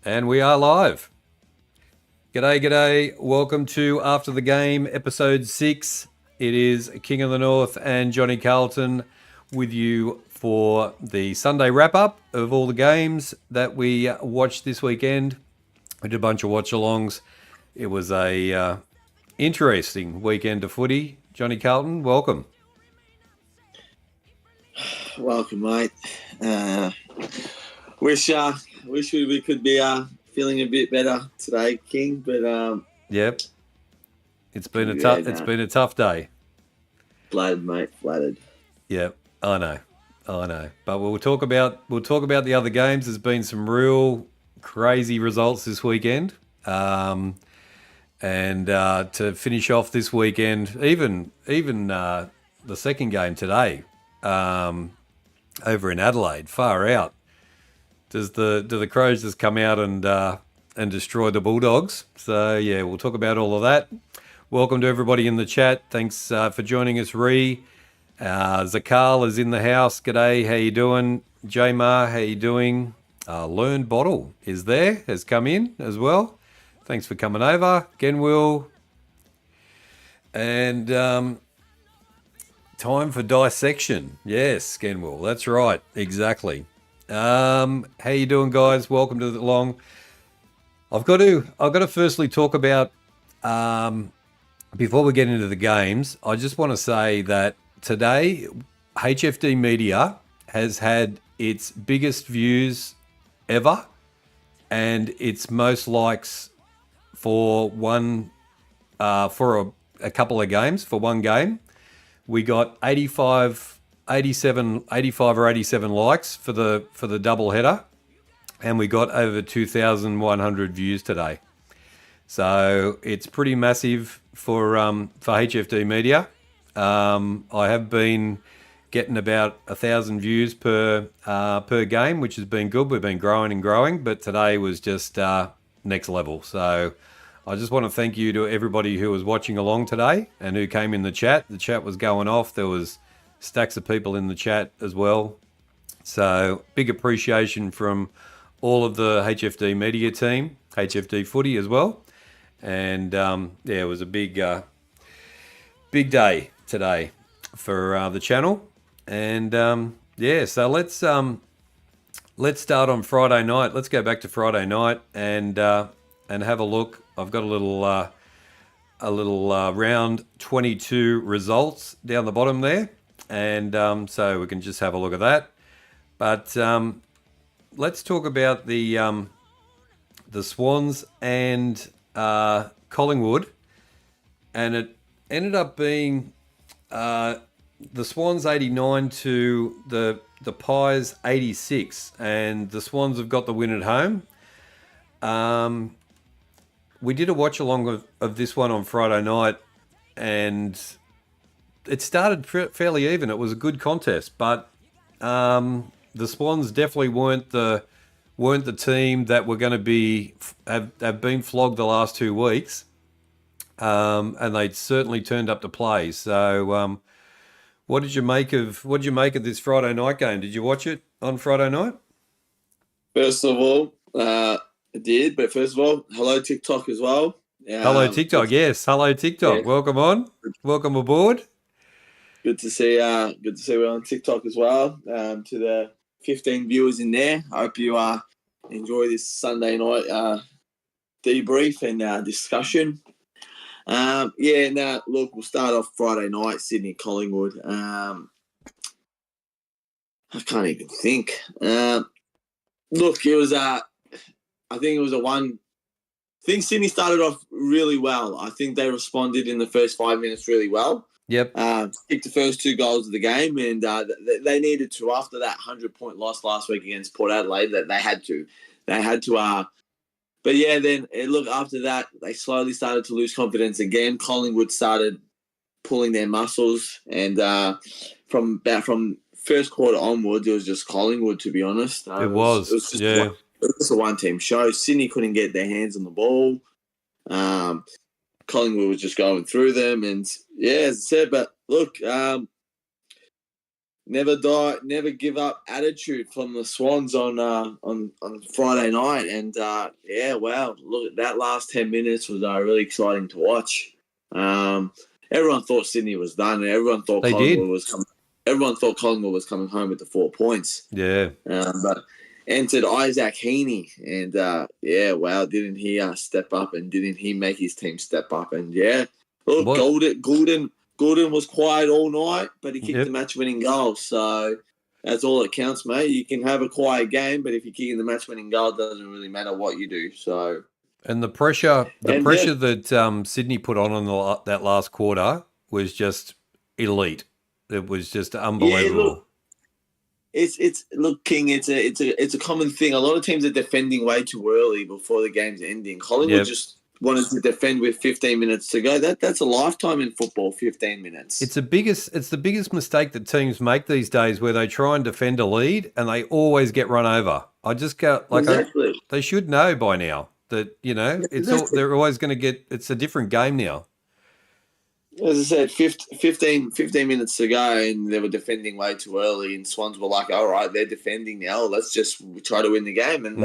And we are live. G'day. Welcome to After the Game, episode 6. It is King of the North and Johnny Carlton with you for the Sunday wrap-up of all the games that we watched this weekend. We did a bunch of watch-alongs. It was a interesting weekend of footy. Johnny Carlton, welcome. Welcome, mate. Wish we could be feeling a bit better today, King. But yep, it's been a tough day. Flattered, mate. Flattered. Yep, I know. But we'll talk about the other games. There's been some real crazy results this weekend, and to finish off this weekend, even the second game today, over in Adelaide, far out. Do the Crows just come out and destroy the Bulldogs? So yeah, we'll talk about all of that. Welcome to everybody in the chat. Thanks for joining us, Ree. Zakal is in the house. G'day, how you doing? J-Mar, how you doing? Learned Bottle is there, has come in as well. Thanks for coming over. Genwill. And time for dissection. Yes, Genwill, that's right, exactly. How you doing, guys? Welcome to the long. I've got to firstly talk about before we get into the games. I just want to say that today HFD Media has had its biggest views ever, and its most likes for a couple of games. For one game, we got 85 or 87 likes for the double header, and we got over 2,100 views today. So it's pretty massive for HFD Media. I have been getting about 1,000 views per game, which has been good. We've been growing and growing, but today was just next level. So I just want to thank you to everybody who was watching along today and who came in the chat. The chat was going off. There was stacks of people in the chat as well. So big appreciation from all of the HFD media team, HFD Footy as well. And it was a big day today for the channel. And so let's start on Friday night. Let's go back to Friday night and have a look. I've got a little round 22 results down the bottom there. And so we can just have a look at that. But let's talk about the Swans and Collingwood. And it ended up being the Swans 89 to the Pies 86. And the Swans have got the win at home. We did a watch along of this one on Friday night, and it started fairly even. It was a good contest, but the Swans definitely weren't the team that were going to have been flogged the last 2 weeks, and they certainly turned up to play. So, what did you make of this Friday night game? Did you watch it on Friday night? First of all, I did. But first of all, hello TikTok as well. Hello TikTok. Yes, hello TikTok. Yeah. Welcome on. Welcome aboard. Good to see we're on TikTok as well. To the 15 viewers in there. I hope you enjoy this Sunday night debrief and discussion. Look, we'll start off Friday night, Sydney Collingwood. I can't even think. Look, it was I think it was I think Sydney started off really well. I think they responded in the first 5 minutes really well. Yep. Kicked the first 2 goals of the game, and they needed to after that 100-point loss last week against Port Adelaide. That they had to. But yeah, then look, after that they slowly started to lose confidence again. Collingwood started pulling their muscles, and from first quarter onwards, it was just Collingwood. To be honest, it was just it was just a one-team show. Sydney couldn't get their hands on the ball. Collingwood was just going through them, and yeah, as I said, but look, never die, never give up attitude from the Swans on Friday night. And wow, look, that last 10 minutes was really exciting to watch. Everyone thought Sydney was done, and everyone thought They Collingwood did. was coming. Everyone thought Collingwood was coming home with the 4 points. Yeah. But entered Isaac Heaney, and wow, didn't he step up, and didn't he make his team step up? And look, Gordon was quiet all night, but he kicked the match-winning goal. So that's all that counts, mate. You can have a quiet game, but if you're kicking the match-winning goal, it doesn't really matter what you do. So, and the pressure that Sydney put on that last quarter was just elite. It was just unbelievable. Look, King. It's a common thing. A lot of teams are defending way too early before the game's ending. Collingwood just wanted to defend with 15 minutes to go. That's a lifetime in football. 15 minutes. It's the biggest mistake that teams make these days, where they try and defend a lead and they always get run over. I just go they should know by now that they're always going to get. It's a different game now. As I said, 15 minutes to go, and they were defending way too early, and Swans were like, all right, they're defending now. Let's just try to win the game. And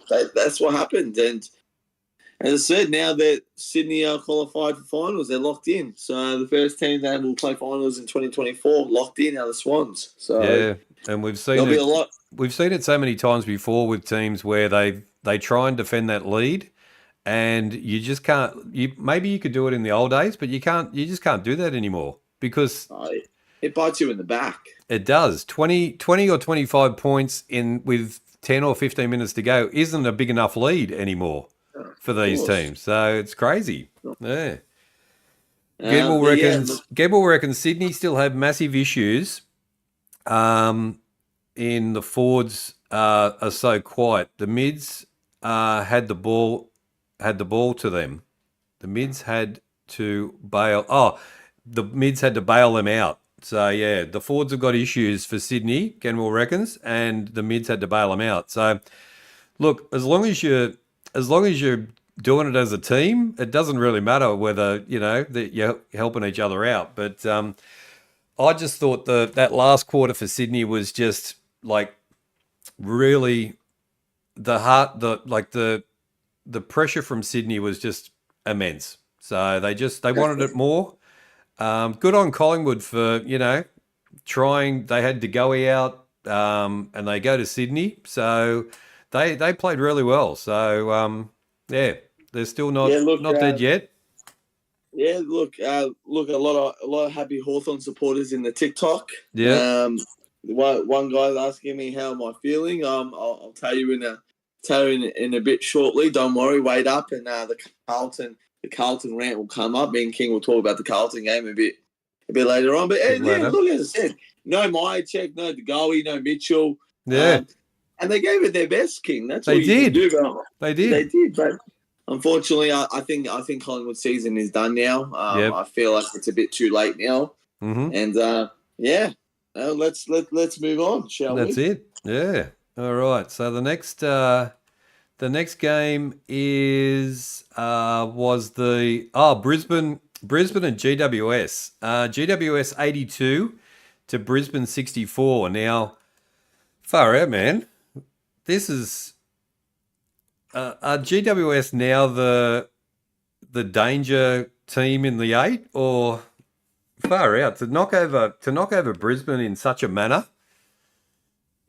that's what happened. And as I said, now that Sydney are qualified for finals, they're locked in. So the first team that will play finals in 2024 locked in are the Swans. So yeah, and we've seen it. Be a lot. We've seen it so many times before with teams where they try and defend that lead. And you just can't. Maybe you could do it in the old days, but you can't. You just can't do that anymore because it bites you in the back. It does. 20 or 25 points with 10 or 15 minutes to go isn't a big enough lead anymore for these teams. So it's crazy. Yeah. Gebel reckons Sydney still have massive issues. In the forwards are so quiet. The mids had the ball to them. The mids had to bail. Oh, the mids had to bail them out. So yeah, the forwards have got issues for Sydney, Kenwell reckons, and the mids had to bail them out. So look, as long as you're doing it as a team, it doesn't really matter whether that you're helping each other out. But I just thought that last quarter for Sydney was just like really the pressure from Sydney was just immense. So they wanted it more. Good on Collingwood for, trying. They had to go out and they go to Sydney. So they played really well. So, they're still not dead yet. Yeah, look, a lot of happy Hawthorn supporters in the TikTok. Yeah. One guy's asking me how am I feeling. I'll tell you in a bit shortly. Don't worry, wait up, and the Carlton rant will come up. Me and King will talk about the Carlton game a bit later on. But look, as I said, no Myercheck, no DeGoey, no Mitchell. Yeah, and they gave it their best, King. That's what you can do. They did. They did, but unfortunately, I think Collingwood's season is done now. I feel like it's a bit too late now. Mm-hmm. And let's move on, shall we? That's it. Yeah. All right. So the next game was Brisbane and GWS. GWS 82 to Brisbane 64. Now, far out, man. This is are GWS now the danger team in the 8, or far out to knock over Brisbane in such a manner?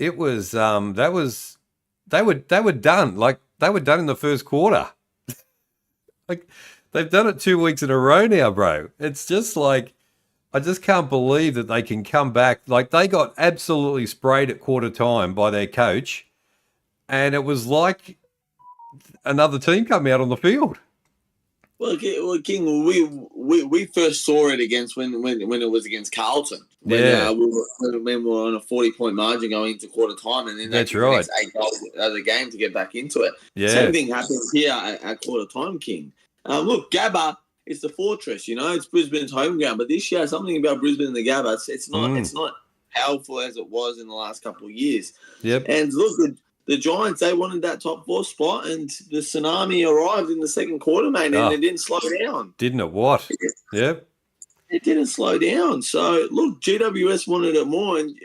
It was they were done. Like they were done in the first quarter. Like they've done it 2 weeks in a row now, bro. It's just like I just can't believe that they can come back. Like they got absolutely sprayed at quarter time by their coach, and it was like another team coming out on the field. Well, King, we first saw it against when it was against Carlton. We were on a 40-point margin going into quarter time, and then that's right. 8 goals out of the game to get back into it. Yeah. Same thing happens here at quarter time, King. Look, Gabba is the fortress. It's Brisbane's home ground, but this year something about Brisbane and the Gabba, it's not powerful as it was in the last couple of years. Yep. And look, the Giants, they wanted that top 4 spot, and the tsunami arrived in the second quarter, mate, and it didn't slow down. Didn't it? What? Yep. it didn't slow down. So, look, GWS wanted it more. And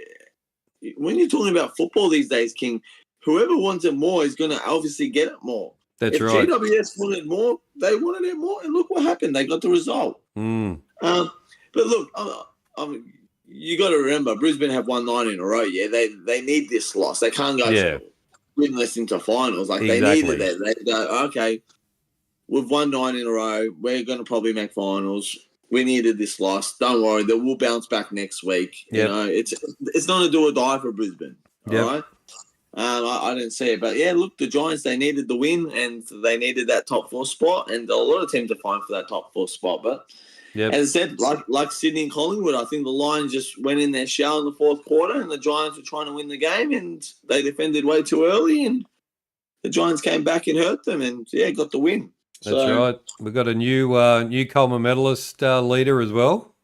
when you're talking about football these days, King, whoever wants it more is going to obviously get it more. That's if right. GWS wanted more, they wanted it more. And look what happened. They got the result. Mm. But look, you got to remember, Brisbane have won 9 in a row. Yeah, they need this loss. They can't go winless into finals. Like they needed it. They go, okay, we've won 9 in a row. We're going to probably make finals. We needed this loss. Don't worry, they will bounce back next week. Yep. You know, it's not a do or die for Brisbane. All right. I didn't see it, but yeah, look, the Giants, they needed the win and they needed that top 4 spot, and a lot of teams are fine for that top 4 spot. But as I said, like Sydney and Collingwood, I think the Lions just went in their shell in the fourth quarter, and the Giants were trying to win the game, and they defended way too early, and the Giants came back and hurt them, and got the win. That's right. We've got a new Coleman medalist leader as well.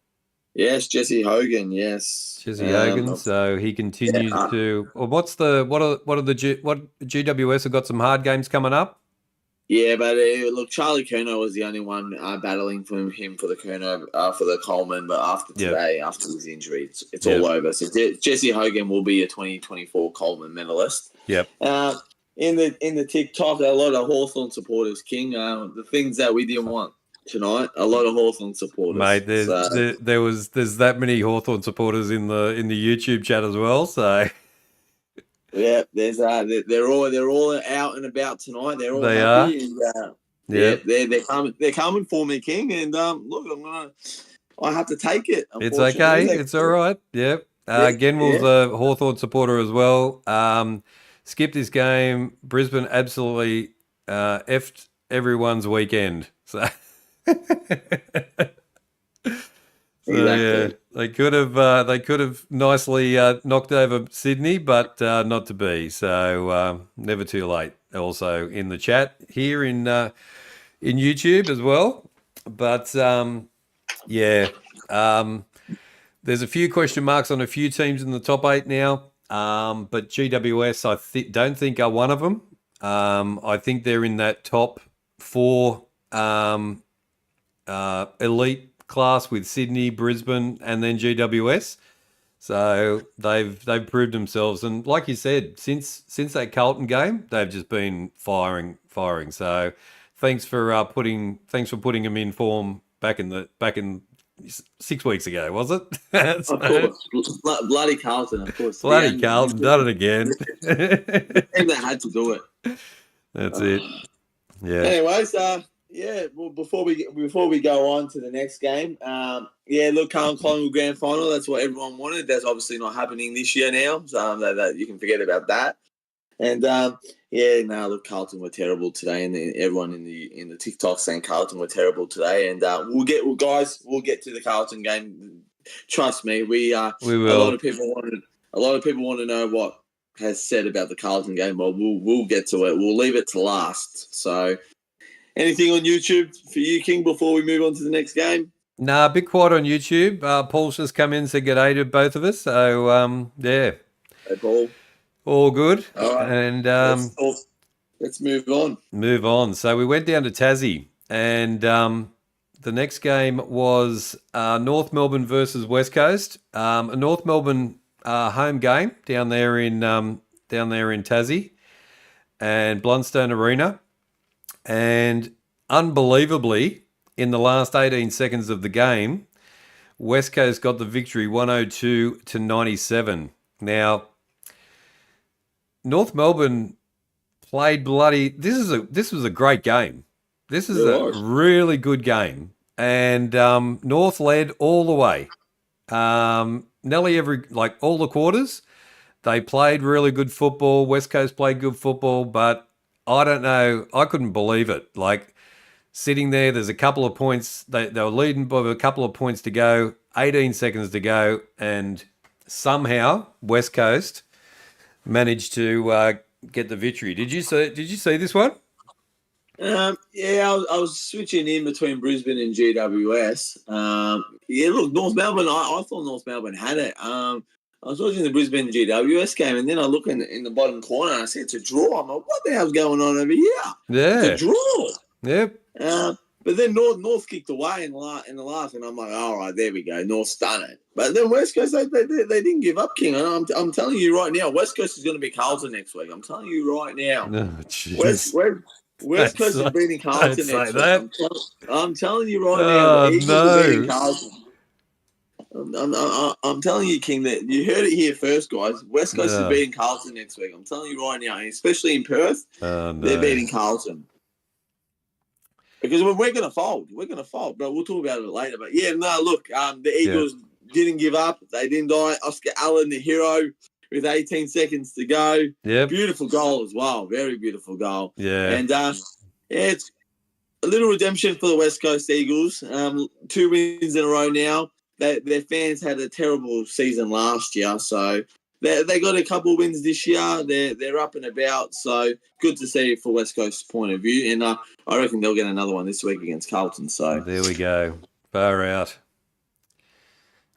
Yes, Jesse Hogan. Yes, Jesse Hogan. So he continues to. Well, what GWS have got some hard games coming up? Yeah, but look, Charlie Curnow was the only one battling for him for the Curnow for the Coleman. But after today, after his injury, it's all over. So Jesse Hogan will be a 2024 Coleman medalist. Yep. In the TikTok, a lot of Hawthorn supporters, King. The things that we didn't want tonight, a lot of Hawthorn supporters. Mate, there's that many Hawthorn supporters in the YouTube chat as well. So yeah, there's they're all out and about tonight. They're all happy. And, they're coming for me, King. And look, I have to take it. It's okay. It's all right. Yep. Genwell's a Hawthorn supporter as well. Skipped this game. Brisbane absolutely effed everyone's weekend. So, they could have nicely knocked over Sydney, but not to be. So never too late. Also in the chat here in YouTube as well. But there's a few question marks on a few teams in the top 8 now. But GWS, I don't think are one of them. I think they're in that top 4 elite class with Sydney, Brisbane, and then GWS. So they've proved themselves, and like you said, since that Carlton game, they've just been firing. So thanks for putting them in form back in 6 weeks ago, was it? Of course. Bloody Carlton, of course. Bloody Carlton, done it again. And they had to do it. That's it. Yeah. Anyways, well, before we go on to the next game, look, Carlton Collingwood Grand Final, that's what everyone wanted. That's obviously not happening this year now, so that you can forget about that. And look, Carlton were terrible today, and everyone in the TikTok saying Carlton were terrible today. And we'll get to the Carlton game. Trust me, we will. A lot of people want to know what has said about the Carlton game. Well, we'll get to it. We'll leave it to last. So, anything on YouTube for you, King, before we move on to the next game? Nah, a bit quiet on YouTube. Paul's just come in and said g'day to both of us. So Hey, Paul. All good. All right. And let's move on. Move on. So we went down to Tassie, and the next game was North Melbourne versus West Coast. A North Melbourne home game down there in Tassie, and Blundstone Arena. And unbelievably, in the last 18 seconds of the game, West Coast got the victory, 102-97. Now, North Melbourne played bloody. This was a great game. This is a really good game, and North led all the way. Nearly all the quarters, they played really good football. West Coast played good football, but I don't know. I couldn't believe it. Like sitting there, there's a couple of points. They were leading by a couple of points to go, 18 seconds to go, and somehow West Coast managed to get the victory. Did you see this one? I was switching in between Brisbane and GWS. Look, North Melbourne, I thought North Melbourne had it. I was watching the Brisbane GWS game, and then I look in the bottom corner, and I see it's a draw. I'm like, what the hell's going on over here? Yeah. It's a draw. Yep. But then North kicked away in the last, and I'm like, all right, there we go. North's done it. But then West Coast, they didn't give up, King. And I'm telling you right now, West Coast is going to be Carlton next week. I'm telling you right now. Oh, jeez. West Coast is beating Carlton don't next say week. that. I'm telling you right now, the Oh, Eagles are beating no. Carlton. I'm telling you, King, that you heard it here first, guys. West Coast is Oh. beating Carlton next week. I'm telling you right now, and especially in Perth, Oh, they're no. beating Carlton. Because we're going to fold. We're going to fold, but we'll talk about it later. But yeah, no, look, the Eagles didn't give up. They didn't die. Oscar Allen, the hero, with 18 seconds to go. Yep. Beautiful goal as well. Very beautiful goal. Yeah. And it's a little redemption for the West Coast Eagles. 2 wins in a row now. Their fans had a terrible season last year, so they got a couple of wins this year. They're up and about, so good to see for West Coast's point of view. And I reckon they'll get another one this week against Carlton. So there we go. Far out.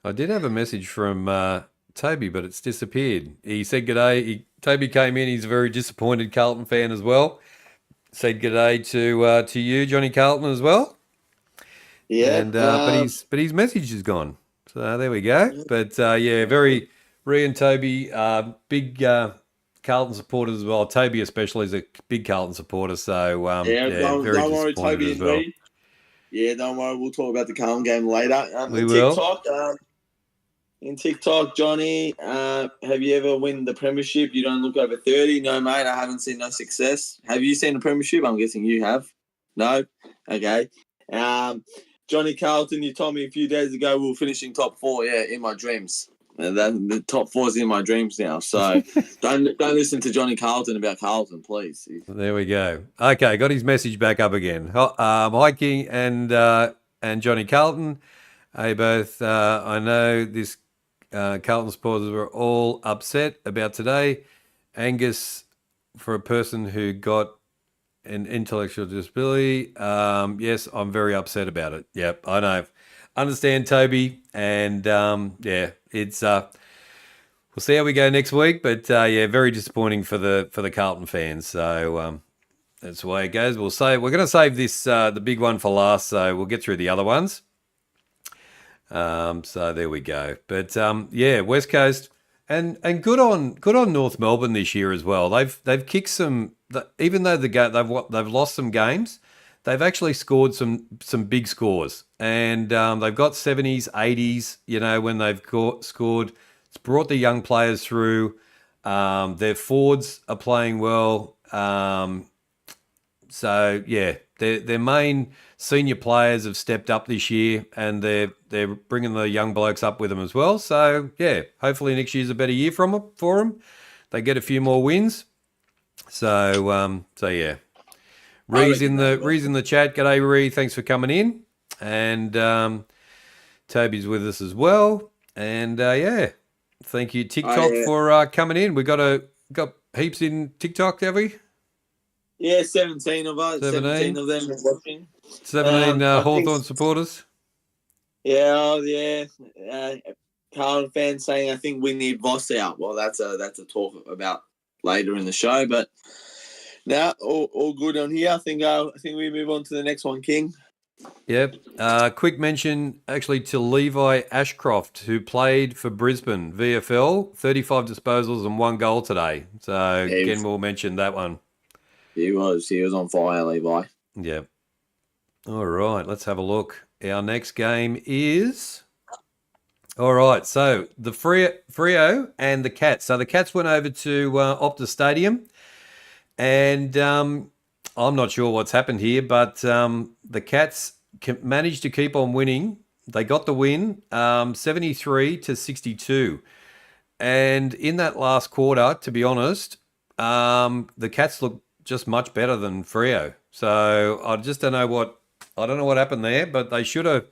I did have a message from Toby, but it's disappeared. He said g'day. Toby came in. He's a very disappointed Carlton fan as well. Said g'day to you, Johnny Carlton, as well. Yeah, and but his message is gone. So there we go. But very Ree and Toby, big Carlton supporters as well. Toby especially is a big Carlton supporter. So don't very worry, Toby as well. and Ree. Yeah, don't worry. We'll talk about the Carlton game later. We will. In TikTok, Johnny, have you ever won the premiership? You don't look over 30. No, mate, I haven't seen no success. Have you seen the premiership? I'm guessing you have. No? Okay. Johnny Carlton, you told me a few days ago we were finishing top 4. Yeah, in my dreams. The top 4 is in my dreams now. So don't listen to Johnny Carlton about Carlton, please. There we go. Okay, got his message back up again. Hi, King and Johnny Carlton. Hey, both. I know this Carlton supporters were all upset about today. Angus, for a person who got an intellectual disability, yes, I'm very upset about it. Yep, I know. Understand, Toby, and it's we'll see how we go next week. But very disappointing for the Carlton fans. So that's the way it goes. We're going to save this the big one for last, so we'll get through the other ones. So there we go. But West Coast and good on North Melbourne this year as well. They've kicked some, even though they've lost some games, they've actually scored some big scores, and they've got 70s, 80s. You know, when they've scored, it's brought the young players through. Their forwards are playing well. Their main senior players have stepped up this year, and they're bringing the young blokes up with them as well. So hopefully next year's a better year for them. They get a few more wins. So Ree's in the chat. G'day, Ree. Thanks for coming in, and Toby's with us as well. And thank you TikTok for coming in. We got heaps in TikTok, have we? Yeah, 17 of us. 17 of them are watching. 17 Hawthorn supporters. Yeah. Carlton fans saying I think we need Voss out. Well, that's a talk about later in the show. But now all good on here. I think we move on to the next one, King. Yep. Quick mention actually to Levi Ashcroft, who played for Brisbane VFL, 35 disposals and 1 goal today. So again, we'll mention that one. He was on fire, Levi. Yeah. All right, let's have a look. Our next game is... All right, so the Freo and the Cats. So the Cats went over to Optus Stadium, and I'm not sure what's happened here, but the Cats managed to keep on winning. They got the win, 73-62. And in that last quarter, to be honest, the Cats looked just much better than Freo. So I don't know what happened there, but they should have.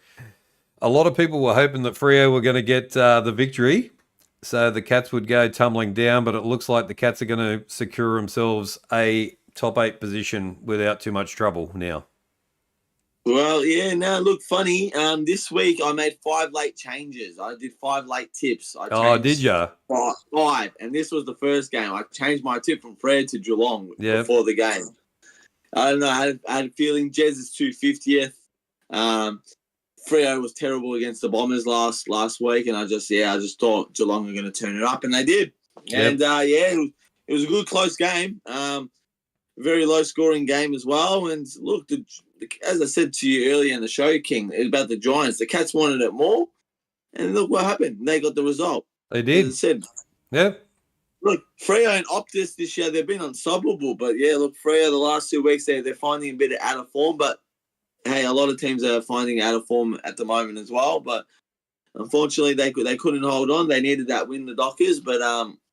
A lot of people were hoping that Freo were going to get the victory, so the Cats would go tumbling down. But it looks like the Cats are going to secure themselves a top 8 position without too much trouble now. Well, yeah. No, look, funny. This week I made 5 late changes. I did 5 late tips. Did you? 5, and this was the first game. I changed my tip from Fred to Geelong before the game. I don't know. I had a feeling Jez is 250th. Freo was terrible against the Bombers last week, and I just thought Geelong were going to turn it up, and they did. Yep. And it was a good close game. Very low scoring game as well. And look, as I said to you earlier in the show, King, about the Giants, the Cats wanted it more, and look what happened. They got the result. They did. As I said, Yep. look, Freo and Optus this year, they've been unstoppable. But yeah, look, Freo the last 2 weeks, they're finding a bit of out of form. But hey, a lot of teams are finding out of form at the moment as well. But unfortunately, they couldn't hold on. They needed that win, the Dockers. But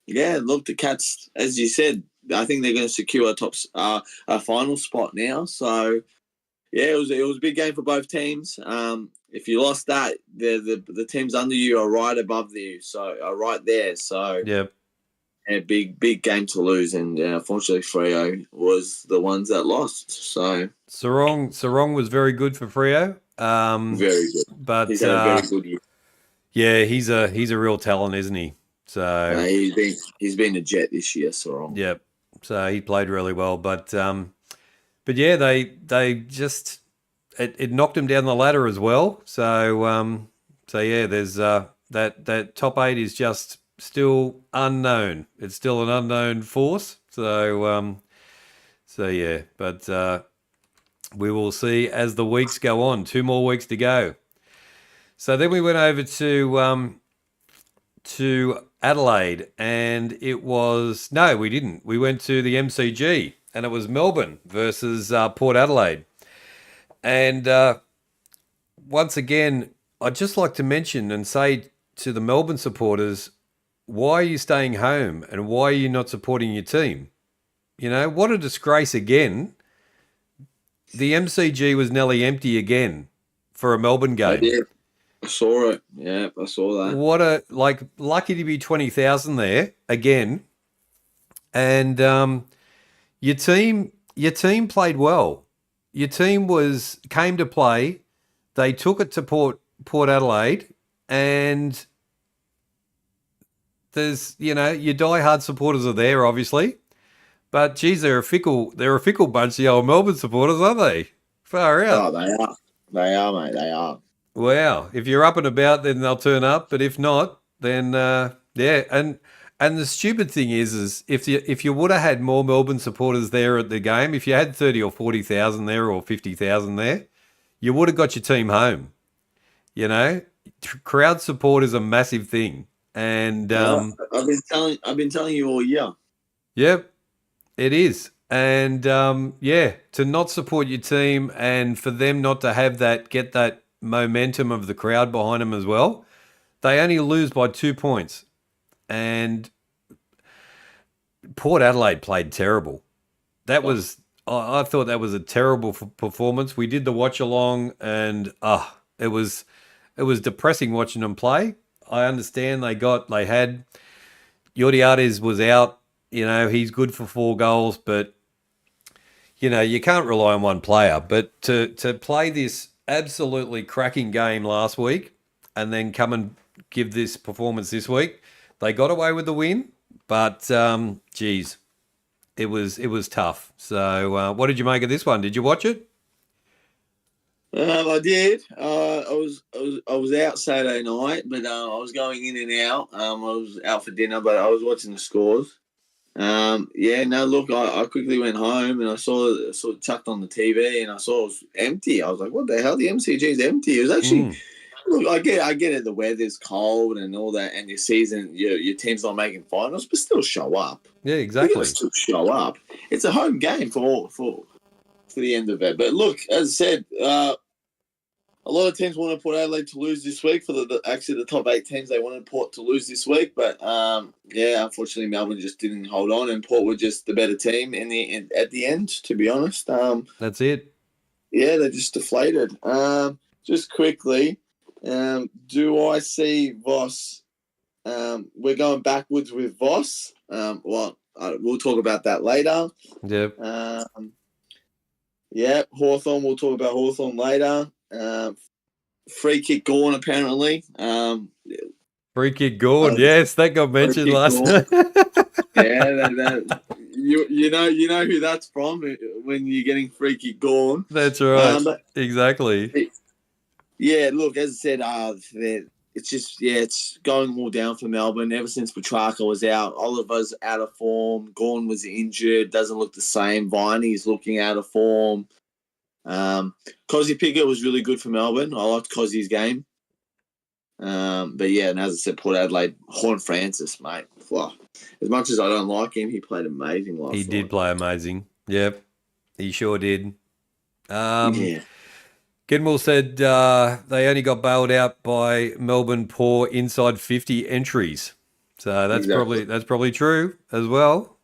yeah, look, the Cats, as you said, I think they're going to secure a final spot now. So yeah, it was a big game for both teams. If you lost that, the teams under you are right above you, so are right there. So yeah, big game to lose, and unfortunately, Freo was the ones that lost. So Sarong was very good for Freo. Very good, but he's had a very good year. Yeah, he's a real talent, isn't he? So he's been a jet this year, Sarong. Yep. So he played really well, but yeah, they just it knocked him down the ladder as well. So yeah, there's that top 8 is just still unknown. It's still an unknown force. So yeah, but we will see as the weeks go on. 2 more weeks to go. So then we went over to Adelaide, and it was no, we didn't. We went to the MCG, and it was Melbourne versus Port Adelaide. And once again, I'd just like to mention and say to the Melbourne supporters, why are you staying home and why are you not supporting your team? You know, what a disgrace again. The MCG was nearly empty again for a Melbourne game. I did. I saw it. Yeah, I saw that. What a, lucky to be 20,000 there again. And your team played well. Your team came to play. They took it to Port Adelaide, and there's, your diehard supporters are there, obviously. But geez, they're a fickle bunch, the old Melbourne supporters, aren't they? Far out. Oh, they are. They are, mate. They are. Wow. If you're up and about, then they'll turn up. But if not, then yeah. And the stupid thing is if you would have had more Melbourne supporters there at the game, if you had 30 or 40,000 there or 50,000 there, you would have got your team home. You know, crowd support is a massive thing, and I've been telling you all year. Yep, it is. And yeah, to not support your team and for them not to get that momentum of the crowd behind them as well, they only lose by 2 points. And Port Adelaide played terrible. I thought that was a terrible performance. We did the watch along, and it was depressing watching them play. I understand they had Yordiades was out. You know, he's good for 4 goals, but you can't rely on one player. But to play this absolutely cracking game last week and then come and give this performance this week, they got away with the win, but geez, it was tough. So what did you make of this one? Did you watch it? I did. I was out Saturday night, but I was going in and out. I was out for dinner, but I was watching the scores. I quickly went home and I saw it chucked on the TV and I saw it was empty. I was like, what the hell? The MCG is empty. It was actually, look, I get it. The weather's cold and all that, and your team's not making finals, but still show up. Yeah, exactly. Still show up. It's a home game for the end of it. But look, as I said, a lot of teams wanted Port Adelaide to lose this week. For the top 8 teams, they wanted Port to lose this week. But, unfortunately, Melbourne just didn't hold on, and Port were just the better team at the end, to be honest. That's it. Yeah, they just deflated. Just quickly, do I see Voss? We're going backwards with Voss. We'll talk about that later. Yep. Hawthorn. We'll talk about Hawthorn later. Free kick Gorn, apparently. Free kick Gorn, yes, that got mentioned last night. Yeah, you know who that's from when you're getting free kick Gorn. That's right, exactly. Yeah, look, as I said, it's just, it's going all down for Melbourne. Ever since Petrarca was out, Oliver's out of form. Gorn was injured, doesn't look the same. Viney's looking out of form. Cozzy Pickett was really good for Melbourne. I liked Cozzy's game. But yeah, and as I said, Port Adelaide, Horn Francis, mate. Wow. As much as I don't like him, he played amazing last night. He did play amazing. Yep, he sure did. Yeah. Kenmore said they only got bailed out by Melbourne poor inside 50 entries. So that's probably true as well.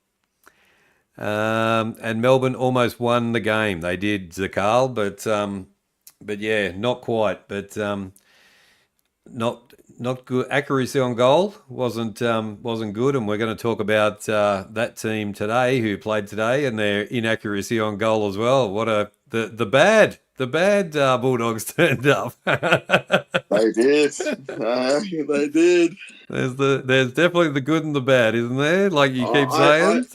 And Melbourne almost won the game. They did, Zakal, but yeah, not quite. But not good. Accuracy on goal wasn't good, and we're going to talk about that team today who played today and their inaccuracy on goal as well. The bad Bulldogs turned up. They did. They did. There's definitely the good and the bad, isn't there? Like you keep saying.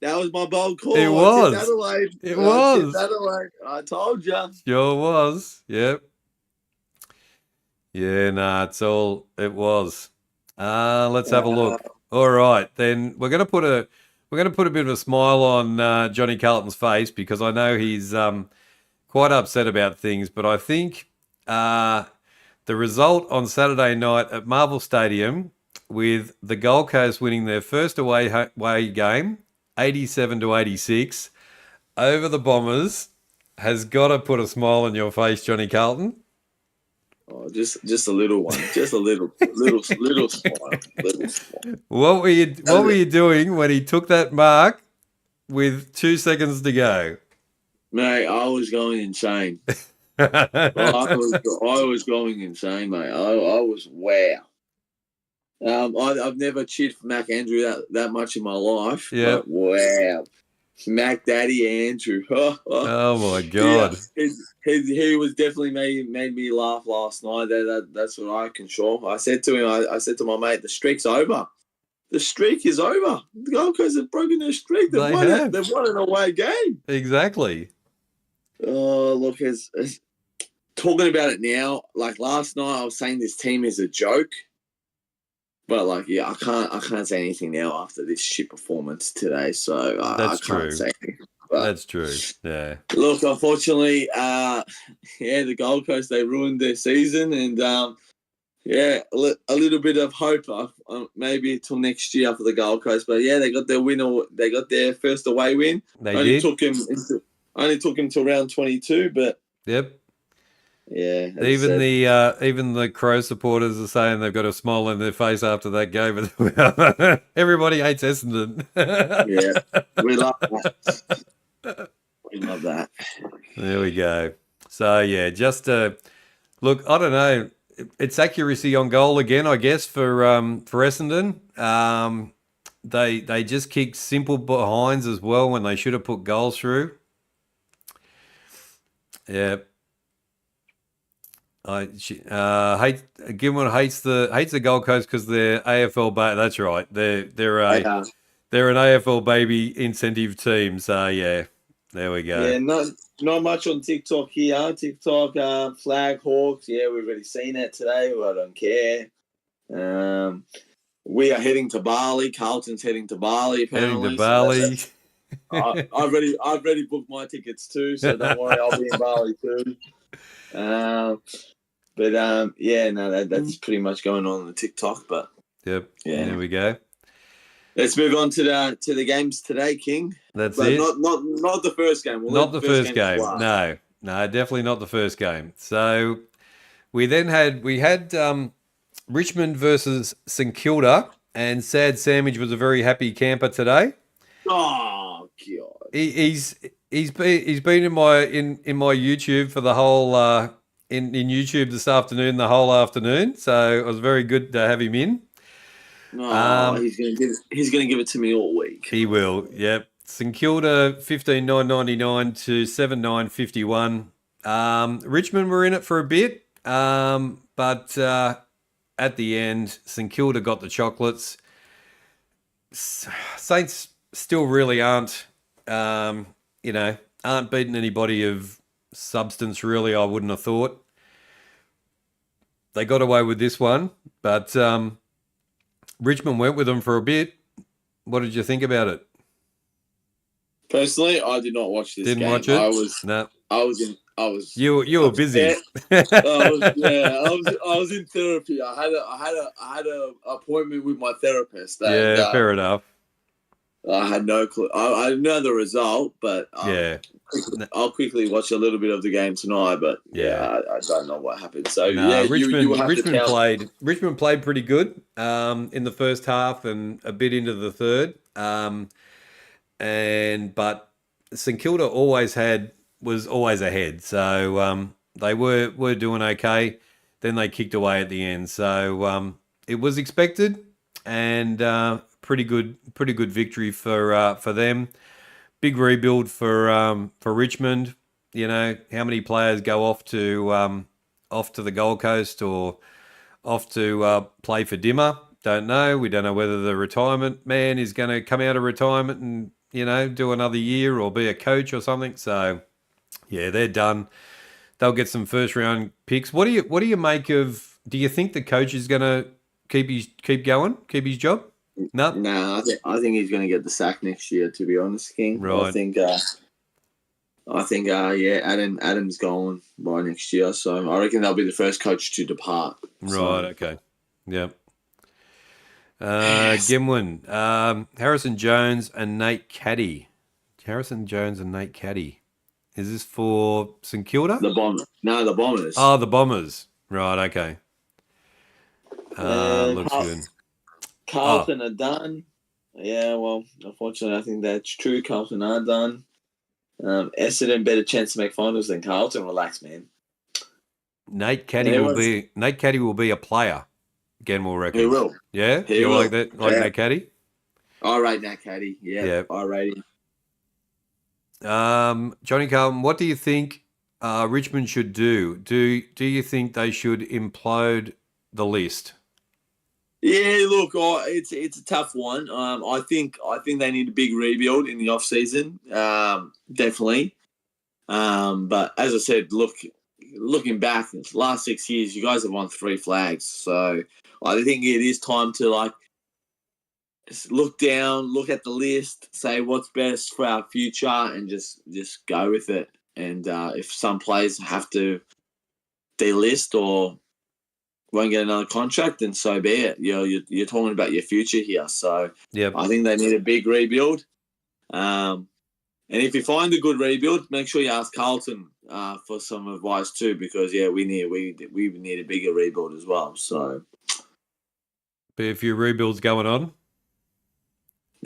That was my bold call. It was. It was. I told you. Sure was. Yep. Yeah, it was. Let's have a look. All right, then we're gonna put a bit of a smile on Johnny Carlton's face because I know he's quite upset about things, but I think the result on Saturday night at Marvel Stadium with the Gold Coast winning their first away game, 87-86, over the Bombers, has got to put a smile on your face, Johnny Carlton. Oh, just a little one, just a little smile. What were you doing when he took that mark with 2 seconds to go? Mate, I was going insane. I was going insane, mate. I was wow. I've never cheered for Mac Andrew that much in my life. Yeah. Wow. Mac Daddy Andrew. Oh my God. Yeah, he was definitely made me laugh last night. That's what I can show. I said to him, I said to my mate, the streak's over. The streak is over. The Gold Coast have broken their streak. They've won an away game. Exactly. Oh, look, as talking about it now, like last night I was saying this team is a joke. But like, yeah, I can't say anything now after this shit performance today. So I can't say anything. But that's true. Yeah. Look, unfortunately, the Gold Coast, they ruined their season, and a little bit of hope maybe till next year for the Gold Coast. But yeah, they got their winner. They got their first away win. Only took him to round 22, but yep. Yeah. Even the Crow supporters are saying they've got a smile on their face after that game. Everybody hates Essendon. Yeah, we love that. We love that. There we go. So yeah, just look. I don't know. It's accuracy on goal again, I guess, for Essendon. They just kicked simple behinds as well when they should have put goals through. Yeah. Gilmore hates the Gold Coast because they're AFL. That's right. They're an AFL baby incentive team. So yeah, there we go. Yeah, not much on TikTok here. TikTok flag hawks. Yeah, we've already seen that today. I don't care. We are heading to Bali. Carlton's heading to Bali. Apparently. Heading to Bali. I've already booked my tickets too, so don't worry. I'll be in Bali too. That's pretty much going on the TikTok. But yep, yeah, there we go. Let's move on to the games today, King. That's it. Not the first game. Not the first game. No, definitely not the first game. So we had Richmond versus St Kilda, and Sad Sandwich was a very happy camper today. Oh God, he's been in my YouTube for the whole in YouTube this afternoon, the whole afternoon. So it was very good to have him in. He's gonna give it to me all week. He will. Yep. St Kilda 15,999 to 7,951. Richmond were in it for a bit, but at the end, St Kilda got the chocolates. Saints still really aren't beating anybody of substance. Really, I wouldn't have thought. they got away with this one, but Richmond went with them for a bit. What did you think about it? Personally, I did not watch this Didn't game. watch it? No. I was You were busy. I was in therapy. I had a appointment with my therapist. And, Yeah, fair enough. I had no clue. I know the result, but Yeah. I'll quickly watch a little bit of the game tonight. But I don't know what happened. So Richmond, you will have to tell. Richmond played pretty good in the first half and a bit into the third. But St Kilda was always ahead, so they were doing okay. Then they kicked away at the end, so it was expected and pretty good victory for them. Big rebuild for Richmond. You know, how many players go off to the Gold Coast or off to play for Dimmer? Don't know. We don't know whether the retirement man is going to come out of retirement and, you know, do another year or be a coach or something. So, yeah, they're done. They'll get some first round picks. What do you make of? Do you think the coach is going to keep his job? No. No, I think he's going to get the sack next year. To be honest, King. Right. I think Adam's gone by next year, so I reckon they'll be the first coach to depart. Right. Okay. Yep. Gimwin, Harrison Jones and Nate Caddy. Harrison Jones and Nate Caddy. Is this for St Kilda? The Bombers. Oh, the Bombers. Right, okay. Looks good. Carlton are done. Yeah, well, unfortunately, I think that's true. Carlton are done. Essendon better chance to make finals than Carlton. Relax, man. Nate Caddy will be a player. Again, we'll reckon. He will. Yeah? You like that? Like Nate Caddy? I rate Nate Caddy. Yeah. I rate him. Johnny Carlton, what do you think Richmond should do? Do you think they should implode the list? Yeah, look, it's a tough one. I think they need a big rebuild in the off season, definitely. But as I said, looking back, the last 6 years, you guys have won 3 flags. So I think it is time to look down, look at the list, say what's best for our future, and just go with it. And if some players have to delist or won't get another contract, then so be it. You know, you're talking about your future here. So yep. I think they need a big rebuild. And if you find a good rebuild, make sure you ask Carlton for some advice too, because we need a bigger rebuild as well. So, be a few rebuilds going on.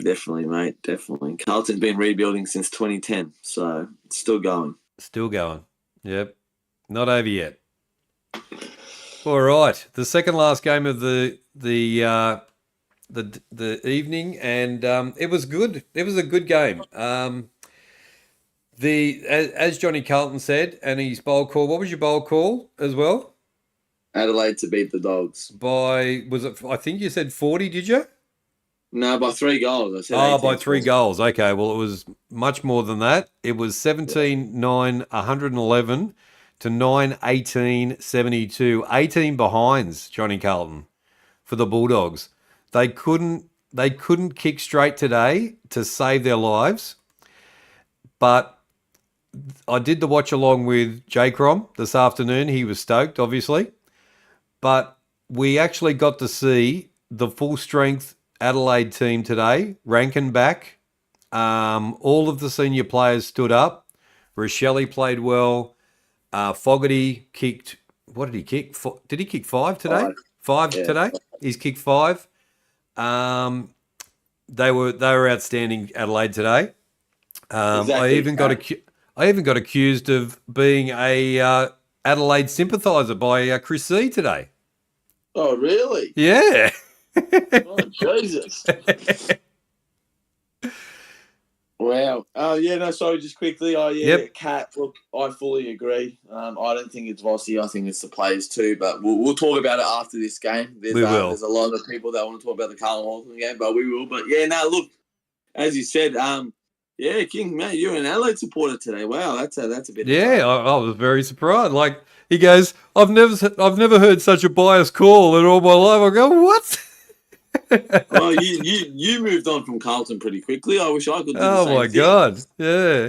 Definitely, mate. Definitely. Carlton's been rebuilding since 2010, so it's still going. Still going. Yep. Not over yet. All right. The second last game of the evening, and it was good. It was a good game. As Johnny Carlton said, and his bowl call. What was your bowl call as well? Adelaide to beat the Dogs. I think you said 40, did you? No, by 3 goals. I said by 3 goals. Okay, well, it was much more than that. It was 17-9-111 to 9-18-72. 18 behinds, Johnny Carlton, for the Bulldogs. They couldn't kick straight today to save their lives. But I did the watch along with J. Crom this afternoon. He was stoked, obviously. But we actually got to see the full strength Adelaide team today, Rankin back. All of the senior players stood up. Rochelle played well. Fogarty kicked. What did he kick? Did he kick 5 today? 5 today. He's kicked 5. They were outstanding, Adelaide today. Exactly. I even got accused of being a Adelaide sympathiser by Chris C today. Oh, really? Yeah. Oh, Jesus. Wow. Sorry, just quickly. Cat, look, I fully agree. I don't think it's Vossi. I think it's the players too, but we'll talk about it after this game. We will. There's a lot of people that want to talk about the Carlton Hawthorn game, but we will. But, look, as you said, King, mate, you're an Adelaide supporter today. Wow, that's a bit. Yeah, I was very surprised. Like, He goes, I've never heard such a biased call in all my life. I go, what? Well, you moved on from Carlton pretty quickly. I wish I could do the Oh same my thing. God. Yeah.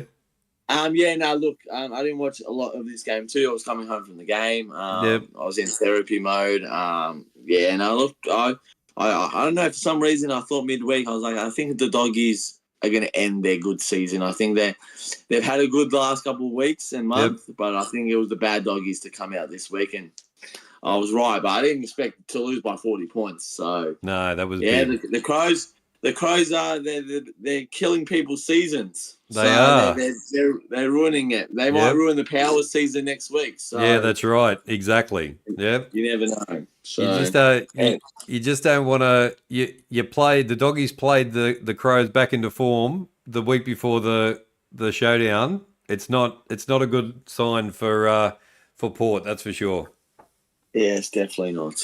Yeah, no, look, I didn't watch a lot of this game too. I was coming home from the game. Yep. I was in therapy mode. Yeah, no, look, I don't know, for some reason I thought midweek, I was like, I think the Doggies are going to end their good season. I think they've had a good last couple of weeks and month, but I think it was the bad Doggies to come out this week, and I was right, but I didn't expect to lose by 40 points. So No, that was yeah, big. the Crows are they're killing people's seasons. They are. They're ruining it. They might ruin the Powers season next week. So Yeah, that's right. Exactly. Yep. you never know. So You just don't want to. You played the Doggies played the Crows back into form the week before the showdown. It's not a good sign for Port. That's for sure. yeah, it's definitely not.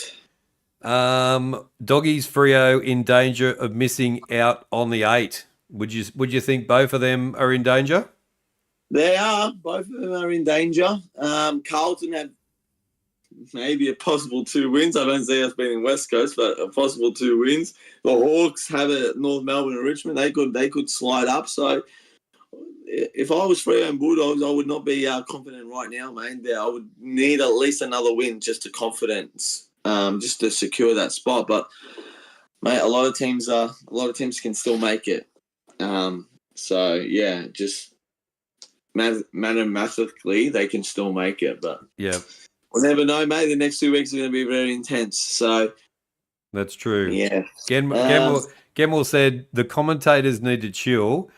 Doggies Freo in danger of missing out on the 8. Would you think both of them are in danger? They are. Both of them are in danger. Carlton have maybe a possible 2 wins. I don't see us being West Coast, but a possible 2 wins. The Hawks have a North Melbourne and Richmond. They could slide up. So if I was Freo and Bulldogs, I would not be confident right now, mate. I would need at least another win just to confidence, just to secure that spot. But mate, a lot of teams can still make it. So yeah, just mathematically they can still make it, but yeah, we'll never know, mate. The next 2 weeks are going to be very intense. So that's true. Yeah. Gemwell said the commentators need to chill.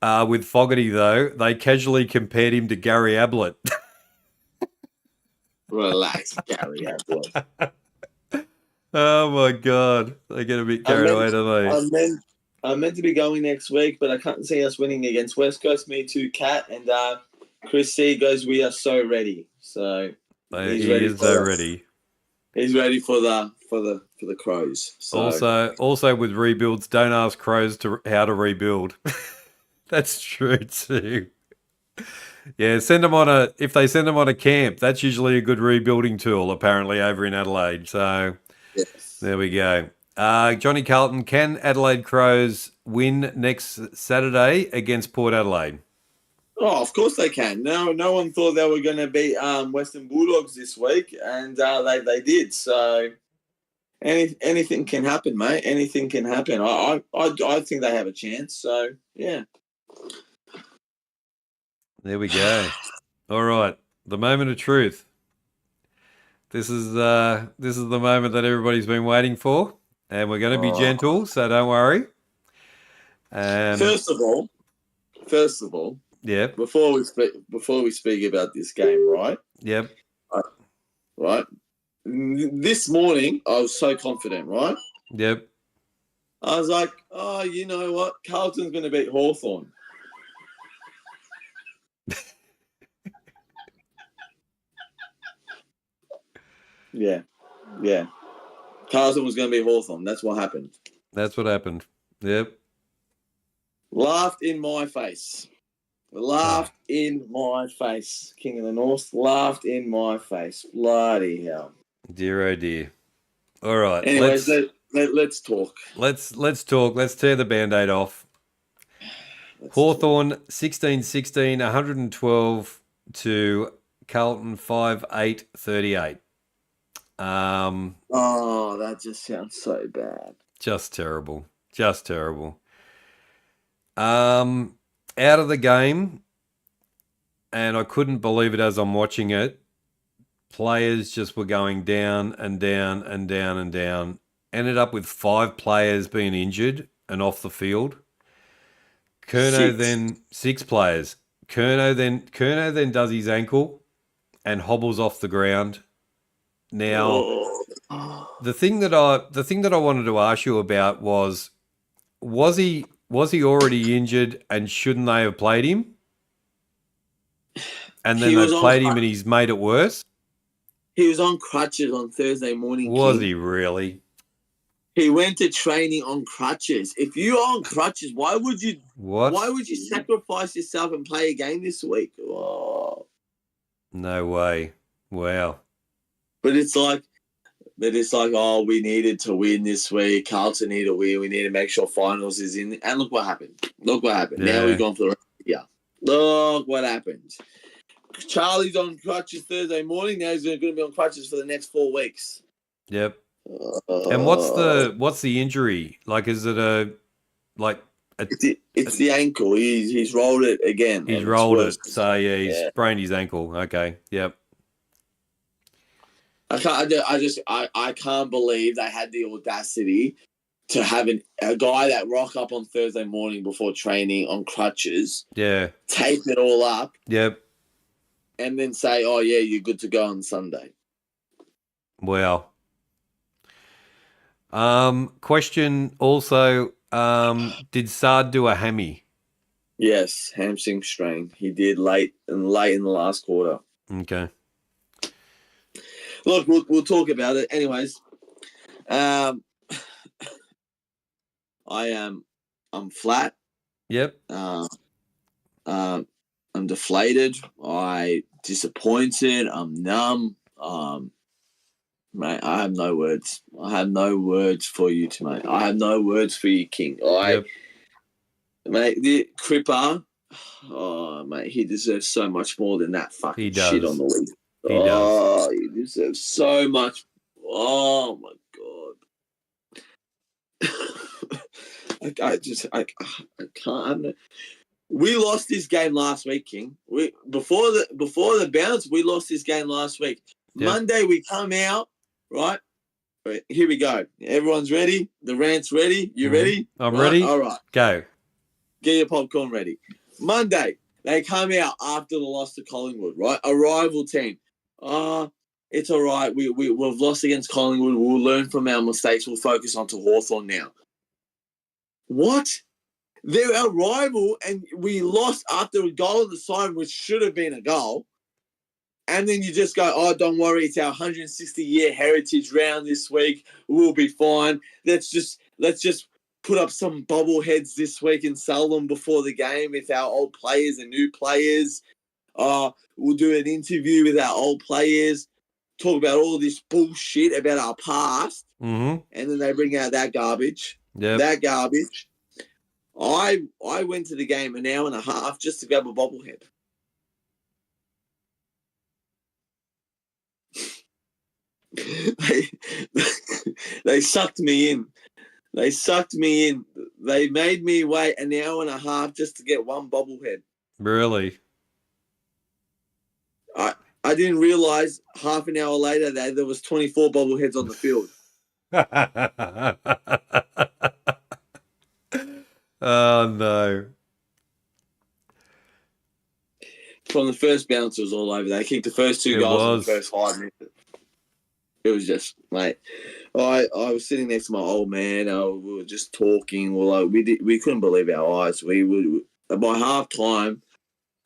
With Fogarty, though, they casually compared him to Gary Ablett. Relax, Gary Ablett. Oh, my God. They get a bit carried away, don't they? I'm meant to be going next week, but I can't see us winning against West Coast. Me too, Cat. And Chris C goes, we are so ready. So he is so ready. He's ready for the Crows. So. Also with rebuilds, don't ask Crows how to rebuild. That's true too. Yeah, if they send them on a camp, that's usually a good rebuilding tool, apparently, over in Adelaide. So yes. There we go. Johnny Carlton, can Adelaide Crows win next Saturday against Port Adelaide? Oh, of course they can. No one thought they were going to beat Western Bulldogs this week, and they did. So anything can happen, mate. Anything can happen. I think they have a chance. So yeah. There we go. All right, the moment of truth. This is the moment that everybody's been waiting for, and we're going to be gentle, so don't worry. First of all, yeah. Before we speak about this game, right? Yep. Right. This morning, I was so confident, right? Yep. I was like, oh, you know what? Carlton's going to beat Hawthorn. Yeah. Carlton was going to beat Hawthorn. That's what happened. Yep. Laughed in my face. In my face. King of the North laughed in my face. Bloody hell. Dear, oh dear. All right. Anyways, let's talk. Let's talk. Let's tear the Band-Aid off. Hawthorn 16-16, 112 to Carlton 5-8-38. That just sounds so bad. Just terrible. Out of the game, and I couldn't believe it as I'm watching it, players just were going down and down and down and down. Ended up with 5 players being injured and off the field. Then 6 players. Curnow then does his ankle and hobbles off the ground. Now, the thing that I wanted to ask you about was he already injured and shouldn't they have played him? And then they played him and he's made it worse? He was on crutches on Thursday morning. Was he really? He went to training on crutches. If you're on crutches, why would you sacrifice yourself and play a game this week? Oh. No way. Wow. But it's like, oh, we needed to win this week. Carlton need to win. We need to make sure finals is in. And look what happened. Look what happened. Now we've Yeah. gone for the rest of the year. Look what happened. Charlie's on crutches Thursday morning. Now he's going to be on crutches for the next 4 weeks. Yep. And what's the injury? Like, is it It's the ankle. He's rolled it again. he's and rolled it's it. worse. So yeah, he's sprained his ankle. Okay. Yep. I can't believe they had the audacity to have a guy that rock up on Thursday morning before training on crutches, Yeah. tape it all up, Yep. and then say, "Oh yeah, you're good to go on Sunday." Wow. Question also, did Sard do a hammy? Yes, hamstring strain. He did late in the last quarter. Okay. Look, we'll talk about it. Anyways, I'm flat. Yep. I'm deflated. I'm disappointed. I'm numb. Mate, I have no words. I have no words for you tonight. I have no words for you, King. Yep. Mate, the Cripper, oh, mate, he deserves so much more than that fucking shit on the league. He does. He deserves so much. Oh, my God. I can't. We lost this game last week, King. Before the bounce, we lost this game last week. Yep. Monday, we come out, right? Here we go. Everyone's ready. The rant's ready. You ready? I'm ready. All right. Go. Get your popcorn ready. Monday, they come out after the loss to Collingwood, right? A rival team. It's all right. We've lost against Collingwood. We'll learn from our mistakes. We'll focus on to Hawthorn now. What? They're our rival, and we lost after a goal on the side, which should have been a goal. And then you just go, oh, don't worry, it's our 160-year heritage round this week. We'll be fine. Let's just put up some bobbleheads this week and sell them before the game with our old players and new players. We'll do an interview with our old players, talk about all this bullshit about our past, and then they bring out that garbage. Yep. That garbage. I went to the game an hour and a half just to grab a bobblehead. They sucked me in. They sucked me in. They made me wait an hour and a half just to get one bobblehead. Really? I didn't realize half an hour later that there was 24 bobbleheads on the field. Oh, no. From the first bounce, it was all over. They kicked the first two goals in the first 5 minutes. It was just, mate. I was sitting next to my old man. We were just talking. We couldn't believe our eyes. By half time,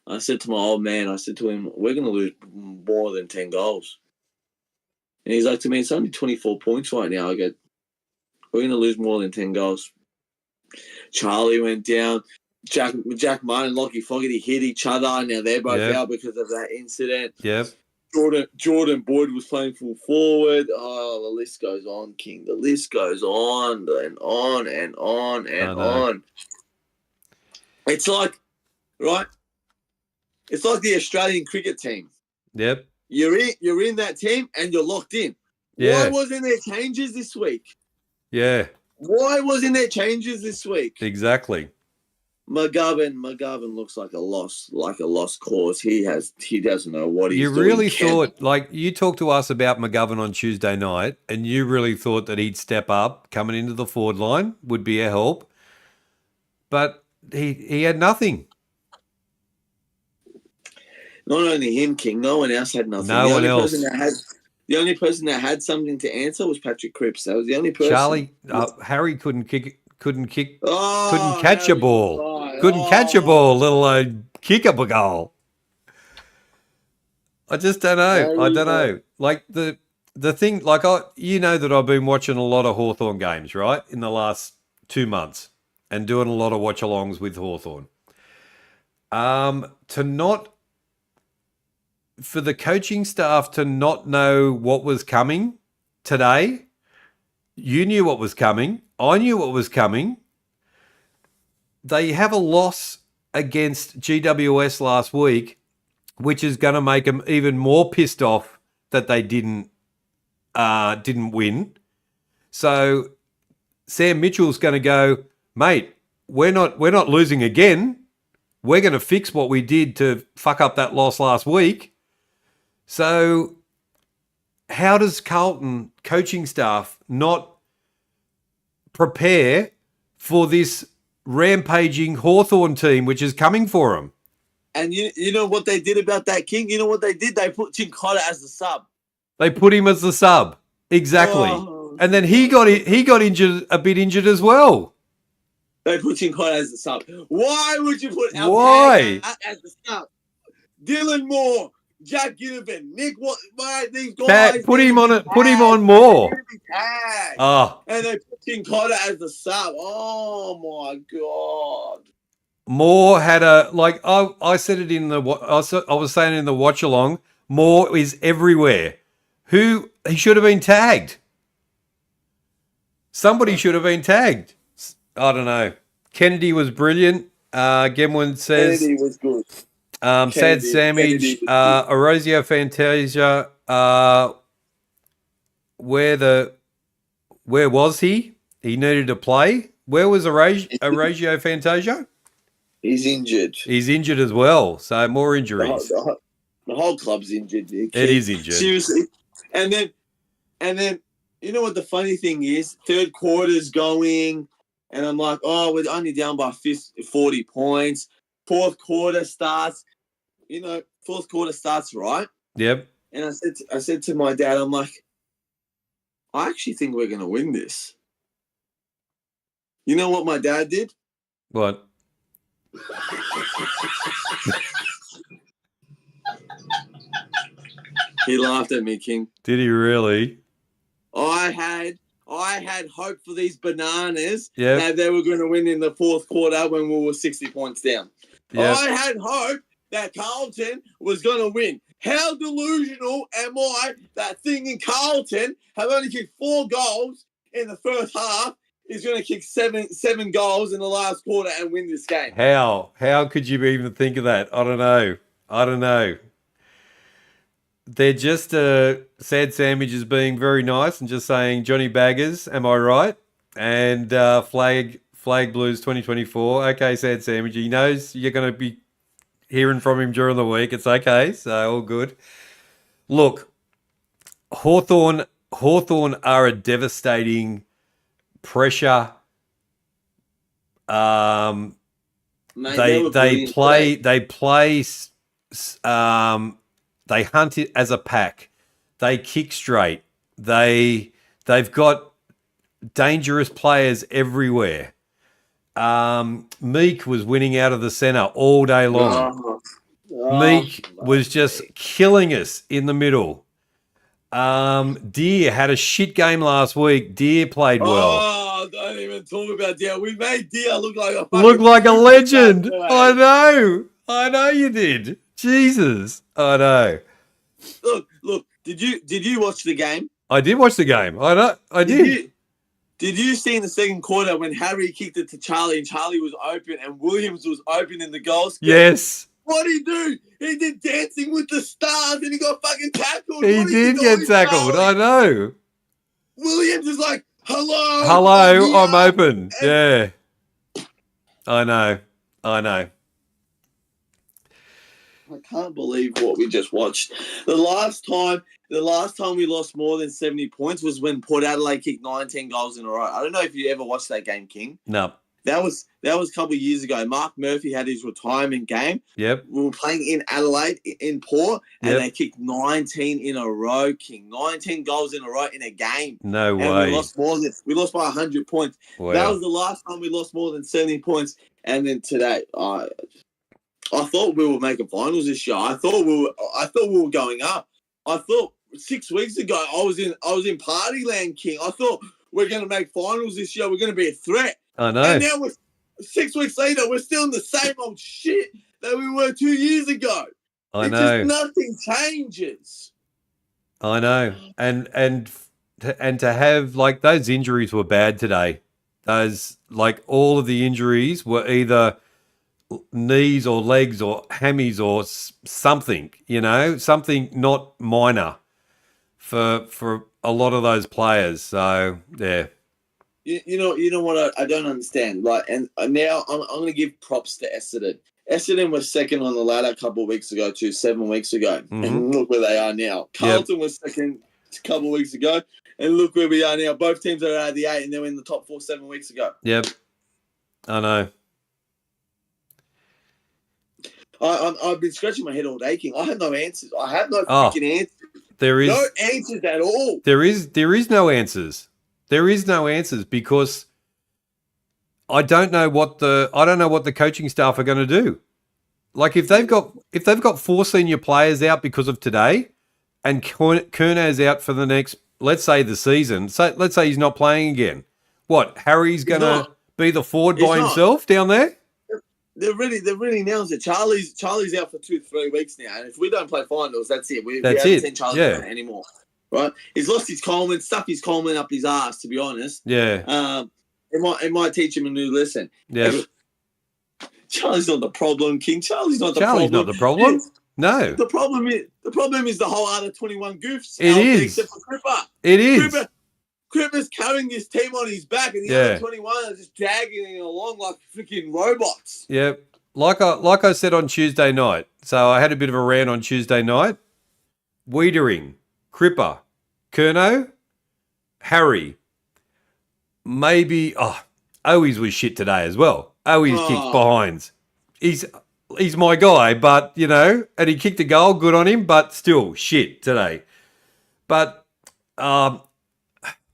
I said to my old man, we're going to lose more than 10 goals. And he's like to me, it's only 24 points right now. I go, we're going to lose more than 10 goals. Charlie went down. Jack Martin and Lockie Fogarty hit each other. Now they're both out because of that incident. Yep. Jordan Boyd was playing full forward. Oh, the list goes on, King. The list goes on and on and on and on. It's like, right? It's like the Australian cricket team. Yep. You're in that team and you're locked in. Yeah. Why wasn't there changes this week? Yeah. Why wasn't there changes this week? Exactly. McGovern looks like a lost cause. He doesn't know what he's doing. You really thought, like you talked to us about McGovern on Tuesday night, and you really thought that he'd step up coming into the forward line, would be a help, but he had nothing. Not only him, King. No one else had nothing. No one else. The only person that had something to answer was Patrick Cripps. That was the only person. Charlie, Harry couldn't catch a ball. Couldn't catch a ball, let alone kick up a goal. I just don't know. I don't know. Like the thing, like you know that I've been watching a lot of Hawthorn games, right, in the last 2 months and doing a lot of watch-alongs with Hawthorn. To not for the coaching staff to not know what was coming today. You knew what was coming. I knew what was coming. They have a loss against GWS last week, which is going to make them even more pissed off that they didn't win. So Sam Mitchell's going to go, mate, we're not losing again. We're going to fix what we did to fuck up that loss last week. So how does Carlton coaching staff not prepare for this rampaging Hawthorn team, which is coming for them? And you know what they did about that, King? You know what they did? They put Chincotta as the sub. They put him as the sub. Exactly. Oh, and then he got injured, a bit injured as well. They put Chincotta as the sub. Why would you put Why as the sub? Dylan Moore, Jack Ginnivan, Nick, why these guys? Put him on more. Oh. And they put Chincotta as the sub. Oh my God. Moore had I said it in the I was saying in the watch along. Moore is everywhere. He should have been tagged. Somebody should have been tagged. I don't know. Kennedy was brilliant. Gemwin says Kennedy was good. Sad Sandwich, Erosio Fantasia. Where was he? He needed to play. Where was Erosio Fantasia? He's injured. He's injured as well. So more injuries. The whole club's injured. It is injured. Seriously. And then, you know what the funny thing is? Third quarter's going, and I'm like, oh, we're only down by 40 points. Fourth quarter starts, right? Yep. And I said to my dad, I'm like, I actually think we're going to win this. You know what my dad did? What? He laughed at me, King. Did he really? I had hope for these bananas Yep. that they were going to win in the fourth quarter when we were 60 points down. Yep. I had hope that Carlton was going to win. How delusional am I that thing in Carlton have only kicked 4 goals in the first half is going to kick seven goals in the last quarter and win this game? How could you even think of that? I don't know. They're just Sad Sandwich is being very nice and just saying Johnny Baggers, am I right? And Flag Blues 2024. Okay, Sad Sandwich. He knows you're going to be hearing from him during the week. It's okay, so all good. Look, Hawthorn are a devastating pressure. Mate, they play. They hunt it as a pack. They kick straight. They've got dangerous players everywhere. Meek was winning out of the centre all day long. Meek was just killing us in the middle. Deer had a shit game last week. Deer played well. Oh, don't even talk about Deer. We made Deer look like a legend. I know you did. Jesus, I know. Look. Did you watch the game? I did watch the game. I did. Did you see in the second quarter when Harry kicked it to Charlie and Charlie was open and Williams was open in the goal scope? Yes. What did he do? He did Dancing with the Stars and he got fucking tackled. He did get tackled. I know. Williams is like, hello, I'm open. Yeah. I know. I can't believe what we just watched. The last time we lost more than 70 points was when Port Adelaide kicked 19 goals in a row. I don't know if you ever watched that game, King. No. That was a couple of years ago. Mark Murphy had his retirement game. Yep. We were playing in Adelaide, in Port, and they kicked 19 in a row, King. 19 goals in a row in a game. No way. And we lost by 100 points. Wow. That was the last time we lost more than 70 points. And then today, I thought we were making finals this year. I thought we were going up. I thought 6 weeks ago I was in Partyland, King. I thought we're going to make finals this year. We're going to be a threat. I know. And now 6 weeks later, we're still in the same old shit that we were 2 years ago. I It just know. nothing changes. I know. And to have like those injuries were bad today. Those like all of the injuries were either knees or legs or hammies or something, something not minor for a lot of those players. So, yeah. You know what I don't understand. Like, and now I'm going to give props to Essendon. Essendon was second on the ladder a couple of weeks ago, 7 weeks ago, and look where they are now. Carlton was second a couple of weeks ago, and look where we are now. Both teams are out of the 8, and they were in the top 4 7 weeks ago. Yep, I know. I've been scratching my head all day, King. I have no answers. I have no freaking answers. There is no answers at all. There is no answers. There is no answers because I don't know what the coaching staff are going to do. Like if they've got 4 senior players out because of today, and Curnow's out for the next, let's say, the season. So let's say he's not playing again. What, Harry's going to be the forward by himself down there? They're really announced it. Charlie's out for 2-3 weeks now, and if we don't play finals, that's it. We haven't seen Charlie anymore, right? He's lost his Coleman, stuck his Coleman up his ass. To be honest, yeah. It might teach him a new lesson. Yeah. Charlie's not the problem, King. Charlie's not the problem. No. The problem is the whole other 21 goofs. It is. Except for Cripper. It is. Cripper's carrying this team on his back, and the other 21 are just dragging it along like freaking robots. Yeah. Like I said on Tuesday night. So I had a bit of a rant on Tuesday night. Wiedering, Cripper, Curnow, Harry. Maybe Owies was shit today as well. Owies kicked behinds. He's my guy, but and he kicked a goal, good on him, but still shit today. But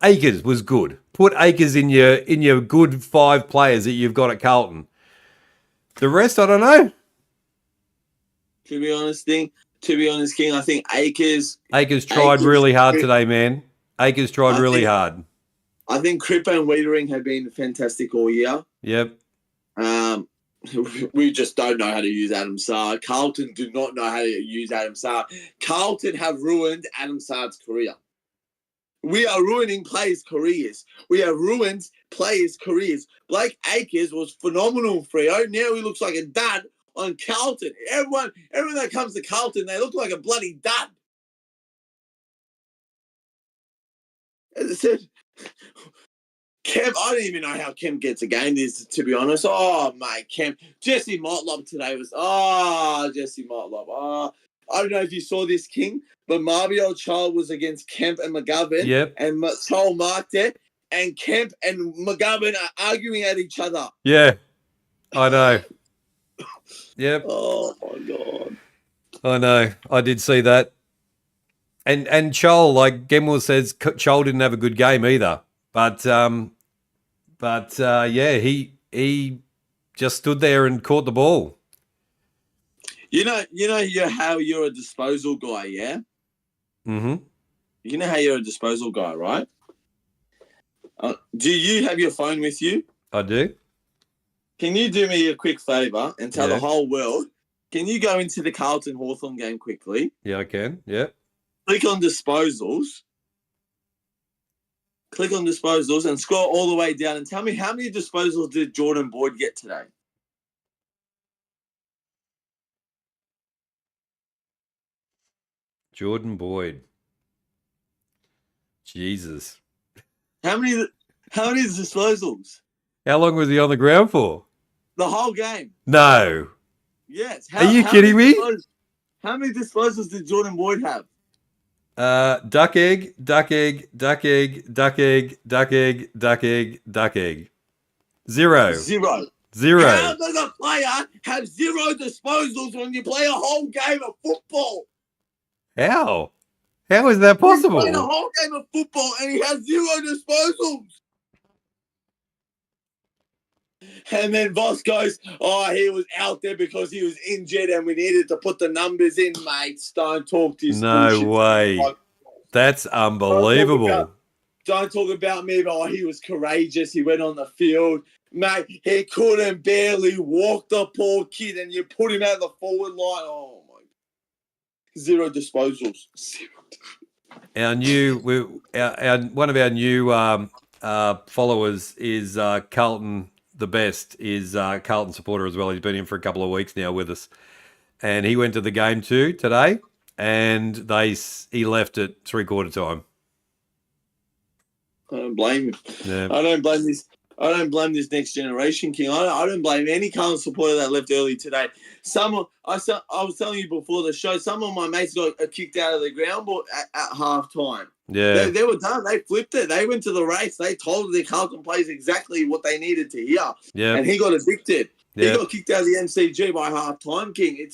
Akers was good. Put Akers in your good 5 players that you've got at Carlton. The rest, I don't know. To be honest, King, I think Akers tried really hard today, man. Akers tried really hard. I think Cripper and Wiedering have been fantastic all year. Yep. We just don't know how to use Adam Saad. Carlton do not know how to use Adam Saad. Carlton have ruined Adam Saad's career. We are ruining players' careers. We have ruined players' careers. Blake Akers was phenomenal, Freo. Now he looks like a dud on Carlton. Everyone that comes to Carlton, they look like a bloody dud. As I said, Kemp, I don't even know how Kemp gets a game this, to be honest. Oh, mate, Kemp. Jesse Motlop today was, Jesse Motlop. I don't know if you saw this, King, but Marbiel Child was against Kemp and McGovern. Yep. And Child marked it, and Kemp and McGovern are arguing at each other. Yeah, I know. Yep. Oh, my God. I know. I did see that. And Chol, like Gemwell says, Chol didn't have a good game either. But he just stood there and caught the ball. You know how you're a disposal guy, yeah? Mm-hmm. You know how you're a disposal guy, right? Do you have your phone with you? I do. Can you do me a quick favour and tell the whole world? Can you go into the Carlton Hawthorn game quickly? Yeah, I can. Yeah. Click on disposals. Click on disposals and scroll all the way down and tell me how many disposals did Jordan Boyd get today? Jordan Boyd. Jesus. How many disposals? How long was he on the ground for? The whole game. No. Yes. Are you kidding me? How many disposals did Jordan Boyd have? Duck egg, duck egg, duck egg, duck egg, duck egg, duck egg, duck egg. Zero. How does a player have 0 disposals when you play a whole game of football? How? How is that possible? He's playing a whole game of football and he has 0 disposals. And then Voss goes, he was out there because he was injured and we needed to put the numbers in, mate. Don't talk this bullshit. No way. That's unbelievable. Don't talk about me, but he was courageous. He went on the field. Mate, he couldn't barely walk, the poor kid, and you put him out the forward line. Oh, my. 0 disposals. One of our new followers is Carlton. The best is Carlton supporter as well. He's been in for a couple of weeks now with us, and he went to the game too today, and he left at 3/4 time. I don't blame him. Yeah. I don't blame this next generation, King. I don't blame any Carlton supporter that left early today. I was telling you before the show, some of my mates got kicked out of the ground ball at half time. Yeah. They were done. They flipped it. They went to the race. They told the Carlton players exactly what they needed to hear. Yeah. And he got evicted. Yeah. He got kicked out of the MCG by half time, King.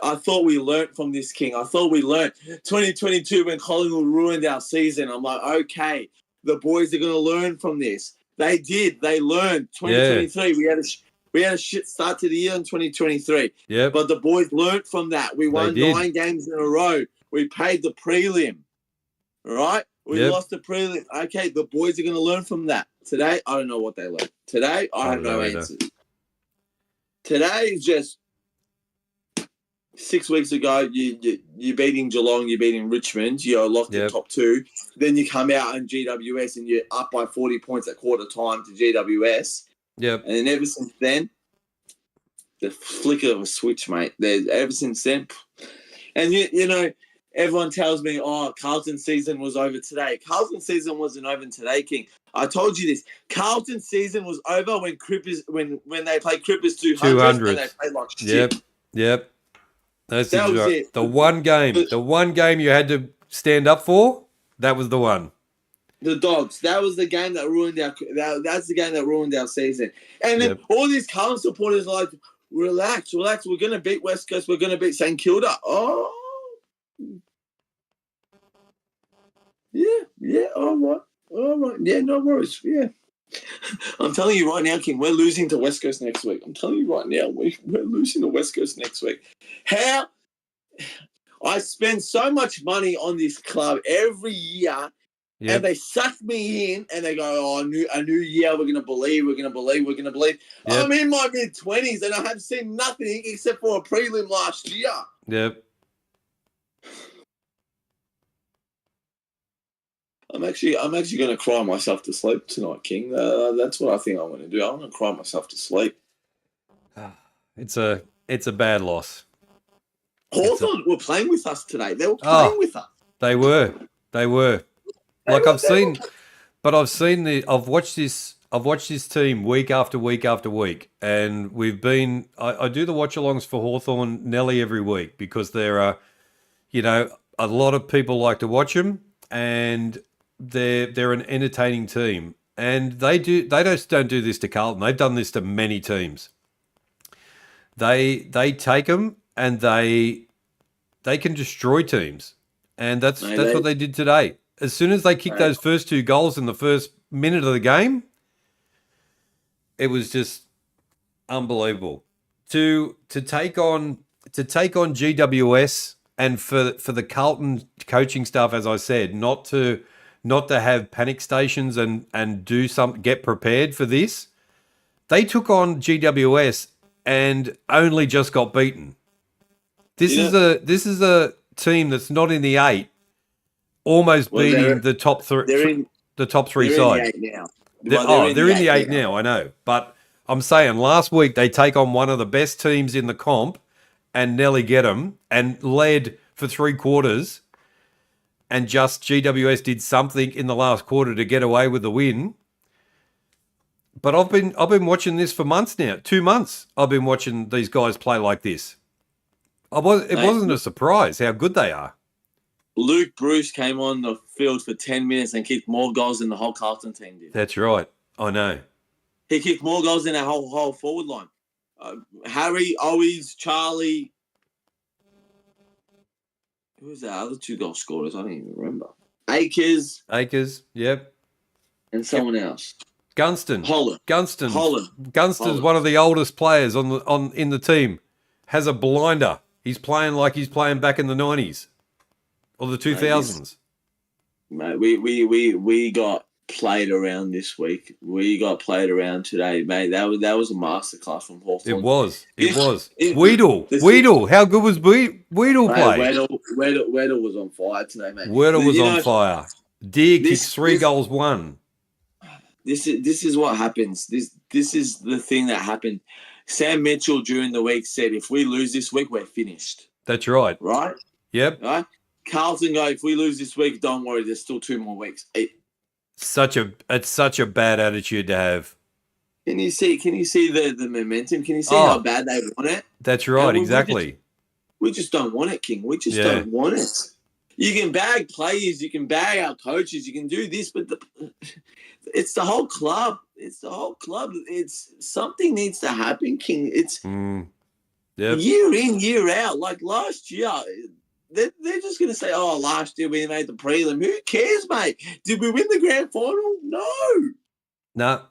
I thought we learnt from this, King. I thought we learnt. 2022, when Collingwood ruined our season, I'm like, okay, the boys are going to learn from this. They did. They learned. 2023, we had a shit start to the year in 2023. Yeah. But the boys learnt from that. We won 9 games in a row. We paid the prelim. All right? We lost the prelim. Okay, the boys are going to learn from that. Today, I don't know what they learned. Today, I have no answers. Today is just 6 weeks ago, you're beating Geelong, you're beating Richmond, you're locked in top 2. Then you come out in GWS and you're up by 40 points at quarter time to GWS. Yep. And then ever since then, the flicker of a switch, mate. Ever since then. And, you know, everyone tells me, Carlton season was over today. Carlton season wasn't over today, King. I told you this. Carlton season was over when they played Crippers 200 and they played like shit. Yep. That was it. The one game you had to stand up for, that was the one. The Dogs. That was the game that ruined that's the game that ruined our season. And then all these Carlton supporters are like, relax. We're going to beat West Coast. We're going to beat St Kilda. Oh. Yeah, all right. Yeah, no worries. Yeah. I'm telling you right now, King, we're losing to West Coast next week. I'm telling you right now, we're losing to West Coast next week. How? I spend so much money on this club every year, and they suck me in, and they go, a new year, we're going to believe. Yep. I'm in my mid-20s, and I have seen nothing except for a prelim last year. Yep. I'm actually going to cry myself to sleep tonight, King. That's what I think I'm going to do. I'm going to cry myself to sleep. It's a bad loss. Hawthorn were playing with us today. They were playing with us. They were. Like I've watched this team week after week after week, and I do the watch-alongs for Hawthorn nearly every week because there are, a lot of people like to watch them, and they're an entertaining team, and they just don't do this to Carlton. They've done this to many teams. They take them and they can destroy teams, and that's what they did today. As soon as they kicked those first 2 goals in the first minute of the game, it was just unbelievable. To take on GWS, and for the Carlton coaching staff, as I said, not to have panic stations and get prepared for this. They took on GWS and only just got beaten. This is a team that's not in the 8, almost beating the top 3. The top 3 side. They're in the 8 now. I know, but I'm saying last week they take on one of the best teams in the comp and nearly get them, and led for 3 quarters, and just GWS did something in the last quarter to get away with the win. But I've been watching this for months now. 2 months I've been watching these guys play like this. It wasn't a surprise how good they are. Luke Bruce came on the field for 10 minutes and kicked more goals than the whole Carlton team did. That's right. I know. He kicked more goals than our whole forward line. Harry, Owies, Charlie. Who was the other 2 goal scorers? I don't even remember. Akers, yep. And someone else. Holland. Holland. Gunston's one of the oldest players in the team. Has a blinder. He's playing like he's playing back in the 90s or the 2000s. Mate, we got played around this week. We got played around today, mate. That was a masterclass from It Hawthorn. was. It was. It- Weedle. this- Weedle. How good was Weedle Mate, play? Weddle was on fire today, mate. Weedle was on fire. Deer kicks 3 goals, 1. This is what happens. This is the thing that happened. Sam Mitchell during the week said, if we lose this week, we're finished. That's right. Right? Yep. Right? Carlton go, if we lose this week, don't worry, there's still 2 more weeks. It's such a bad attitude to have. Can you see the momentum? Can you see how bad they want it? That's right, exactly. We just don't want it, King. We just don't want it. You can bag players, you can bag our coaches, you can do this, but it's the whole club. It's the whole club. It's something needs to happen, King. It's year in, year out. Like last year, they're just going to say, "Oh, last year we made the prelim." Who cares, mate? Did we win the grand final? No.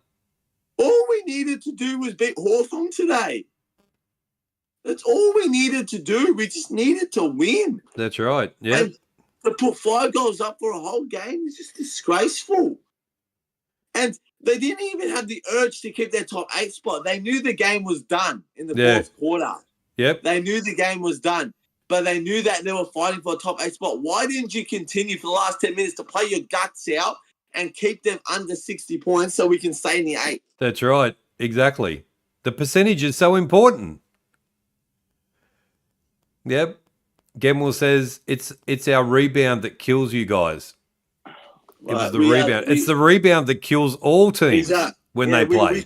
All we needed to do was beat Hawthorn today. That's all we needed to do. We just needed to win. That's right. Yeah. And to put 5 goals up for a whole game is just disgraceful. And they didn't even have the urge to keep their top 8 spot. They knew the game was done in the 4th quarter. Yep. They knew the game was done. But they knew that they were fighting for a top 8 spot. Why didn't you continue for the last 10 minutes to play your guts out and keep them under 60 points so we can stay in the 8? That's right. Exactly. The percentage is so important. Yep. Gemwell says it's our rebound that kills you guys. It was the rebound. It's the rebound that kills all teams when they play.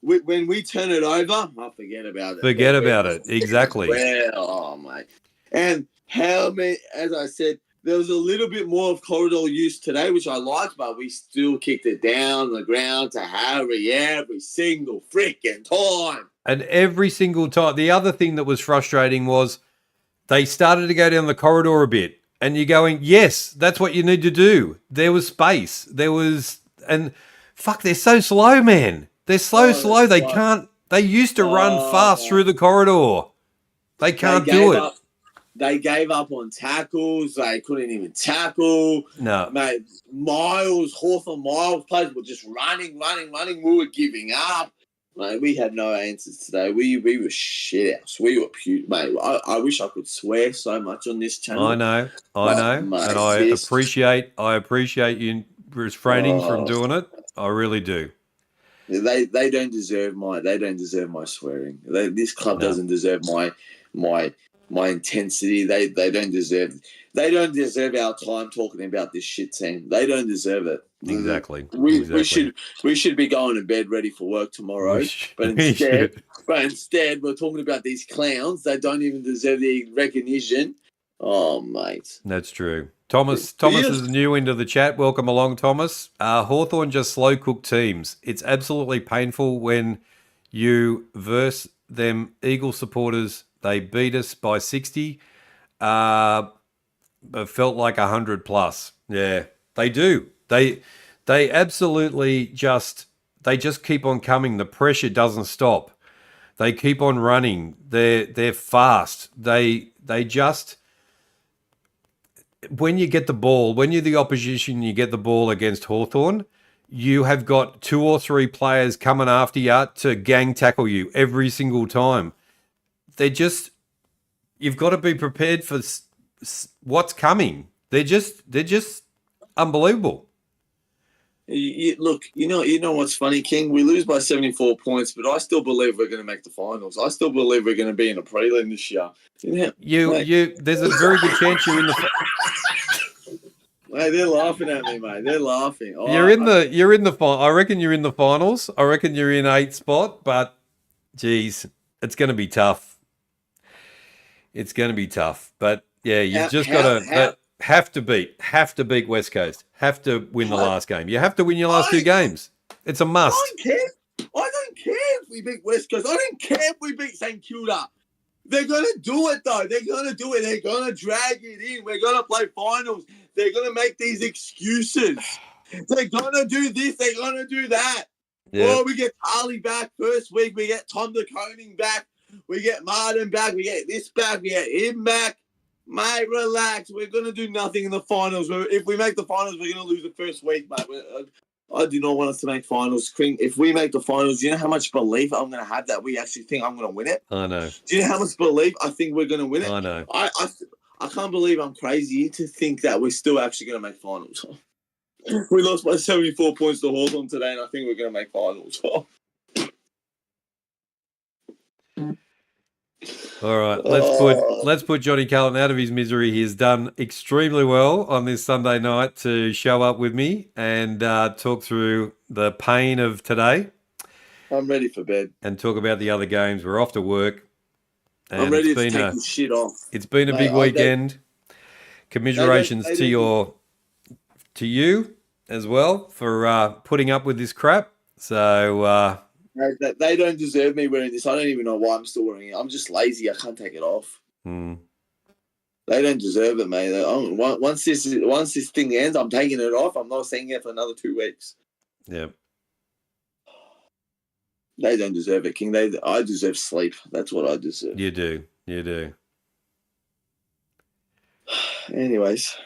When we turn it over, forget about it. Forget about it. Exactly. Well, mate. And how many, as I said, there was a little bit more of corridor use today, which I liked, but we still kicked it down the ground to Harry every single freaking time. And every single time. The other thing that was frustrating was they started to go down the corridor a bit. And you're going, yes, that's what you need to do. There was space. And fuck, they're so slow, man. They're slow. They can't, they used to run fast through the corridor. They can't do it. They gave up on tackles. They couldn't even tackle. No. Mate, Hawthorn Miles players were just running. We were giving up. Mate, we had no answers today. We were shit house. We were mate. I wish I could swear so much on this channel. I know. Mate, and I appreciate you refraining from doing it. I really do. They don't deserve my swearing. This club doesn't deserve my intensity. They don't deserve our time talking about this shit team. They don't deserve it. Exactly. We should be going to bed ready for work tomorrow. But instead we're talking about these clowns that don't even deserve the recognition. Oh, mate. That's true. Thomas is new into the chat. Welcome along, Thomas. Hawthorn just slow cook teams. It's absolutely painful when you verse them Eagle supporters. They beat us by 60. But felt like 100 plus. Yeah, they do. They absolutely just keep on coming. The pressure doesn't stop. They keep on running. They're fast. They just, when you get the ball, when you're the opposition, you get the ball against Hawthorn, you have got 2 or 3 players coming after you to gang tackle you every single time. You've got to be prepared for what's coming. They're just unbelievable. Look, you know what's funny, King? We lose by 74 points, but I still believe we're going to make the finals. I still believe we're going to be in a prelim this year. There's a very good chance you're in the. Mate, they're laughing at me, mate. They're laughing. Oh, you're in the. I reckon you're in the finals. I reckon you're in 8th spot, but geez, it's going to be tough. It's going to be tough, but yeah, you've just got to have to beat West Coast. Have to win the last game. You have to win your last 2 games. It's a must. I don't care if we beat West Coast. I don't care if we beat St Kilda. They're going to do it, though. They're going to do it. They're going to drag it in. We're going to play finals. They're going to make these excuses. They're going to do this. They're going to do that. Yeah. Well, we get Harley back first week. We get Tom de Koning back. We get Martin back. We get this back. We get him back. Mate, relax. We're going to do nothing in the finals. If we make the finals, we're going to lose the first week, mate. I do not want us to make finals. If we make the finals, do you know how much belief I'm going to have that we actually think I'm going to win it? I know. Do you know how much belief I think we're going to win it? I know. I can't believe I'm crazy to think that we're still actually going to make finals. We lost by 74 points to Hawthorn today, and I think we're going to make finals. All right, let's put Johnny Carlton out of his misery. He has done extremely well on this Sunday night to show up with me and talk through the pain of today. I'm ready for bed. And talk about the other games. We're off to work. And I'm ready to take this shit off. It's been a big weekend. Commiserations to you as well for putting up with this crap. So they don't deserve me wearing this. I don't even know why I'm still wearing it. I'm just lazy. I can't take it off. They don't deserve it, mate. Once this thing ends, I'm taking it off. I'm not seeing it for another 2 weeks. Yeah. They don't deserve it, King. I deserve sleep. That's what I deserve. You do. You do. Anyways.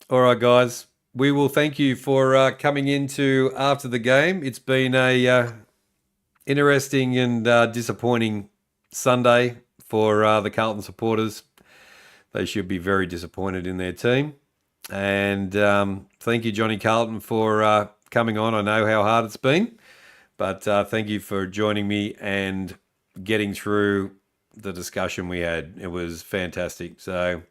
All right, guys. We will thank you for coming into after the game. It's been a interesting and disappointing Sunday for the Carlton supporters. They should be very disappointed in their team. And thank you, Johnny Carlton, for coming on. I know how hard it's been. But thank you for joining me and getting through the discussion we had. It was fantastic. So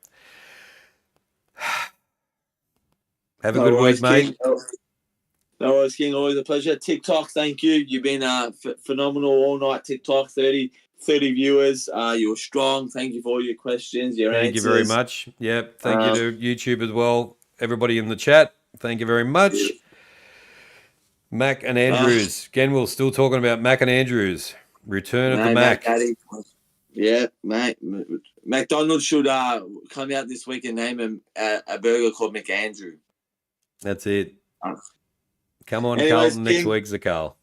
have a good week, mate. No worries, King. Always a pleasure. TikTok, thank you. You've been phenomenal all night. TikTok, 30 viewers. You were strong. Thank you for all your questions, your answers. Thank you very much. Yep. Thank you to YouTube as well. Everybody in the chat, thank you very much. Yeah. Mac and Andrews. Again, we're still talking about Mac and Andrews. Return of the Mac. Yeah, mate. McDonald's should come out this week and name a burger called McAndrew. That's it. Come on, Carlton, next week, Zakal.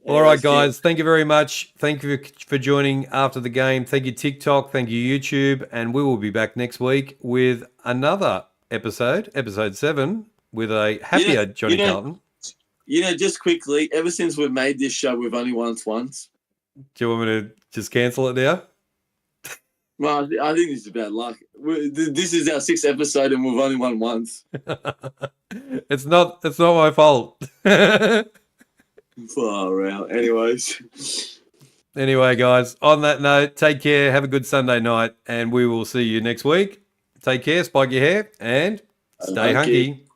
All right, guys. Thank you very much. Thank you for joining after the game. Thank you, TikTok. Thank you, YouTube. And we will be back next week with another episode 7, with a happier Johnny Carlton. Just quickly, ever since we've made this show, we've only won once. Do you want me to just cancel it now? Well, I think it's about luck. This is our 6th episode, and we've only won once. It's not my fault. Far out. Anyways. Anyway, guys, on that note, take care. Have a good Sunday night, and we will see you next week. Take care. Spike your hair, and stay hunky.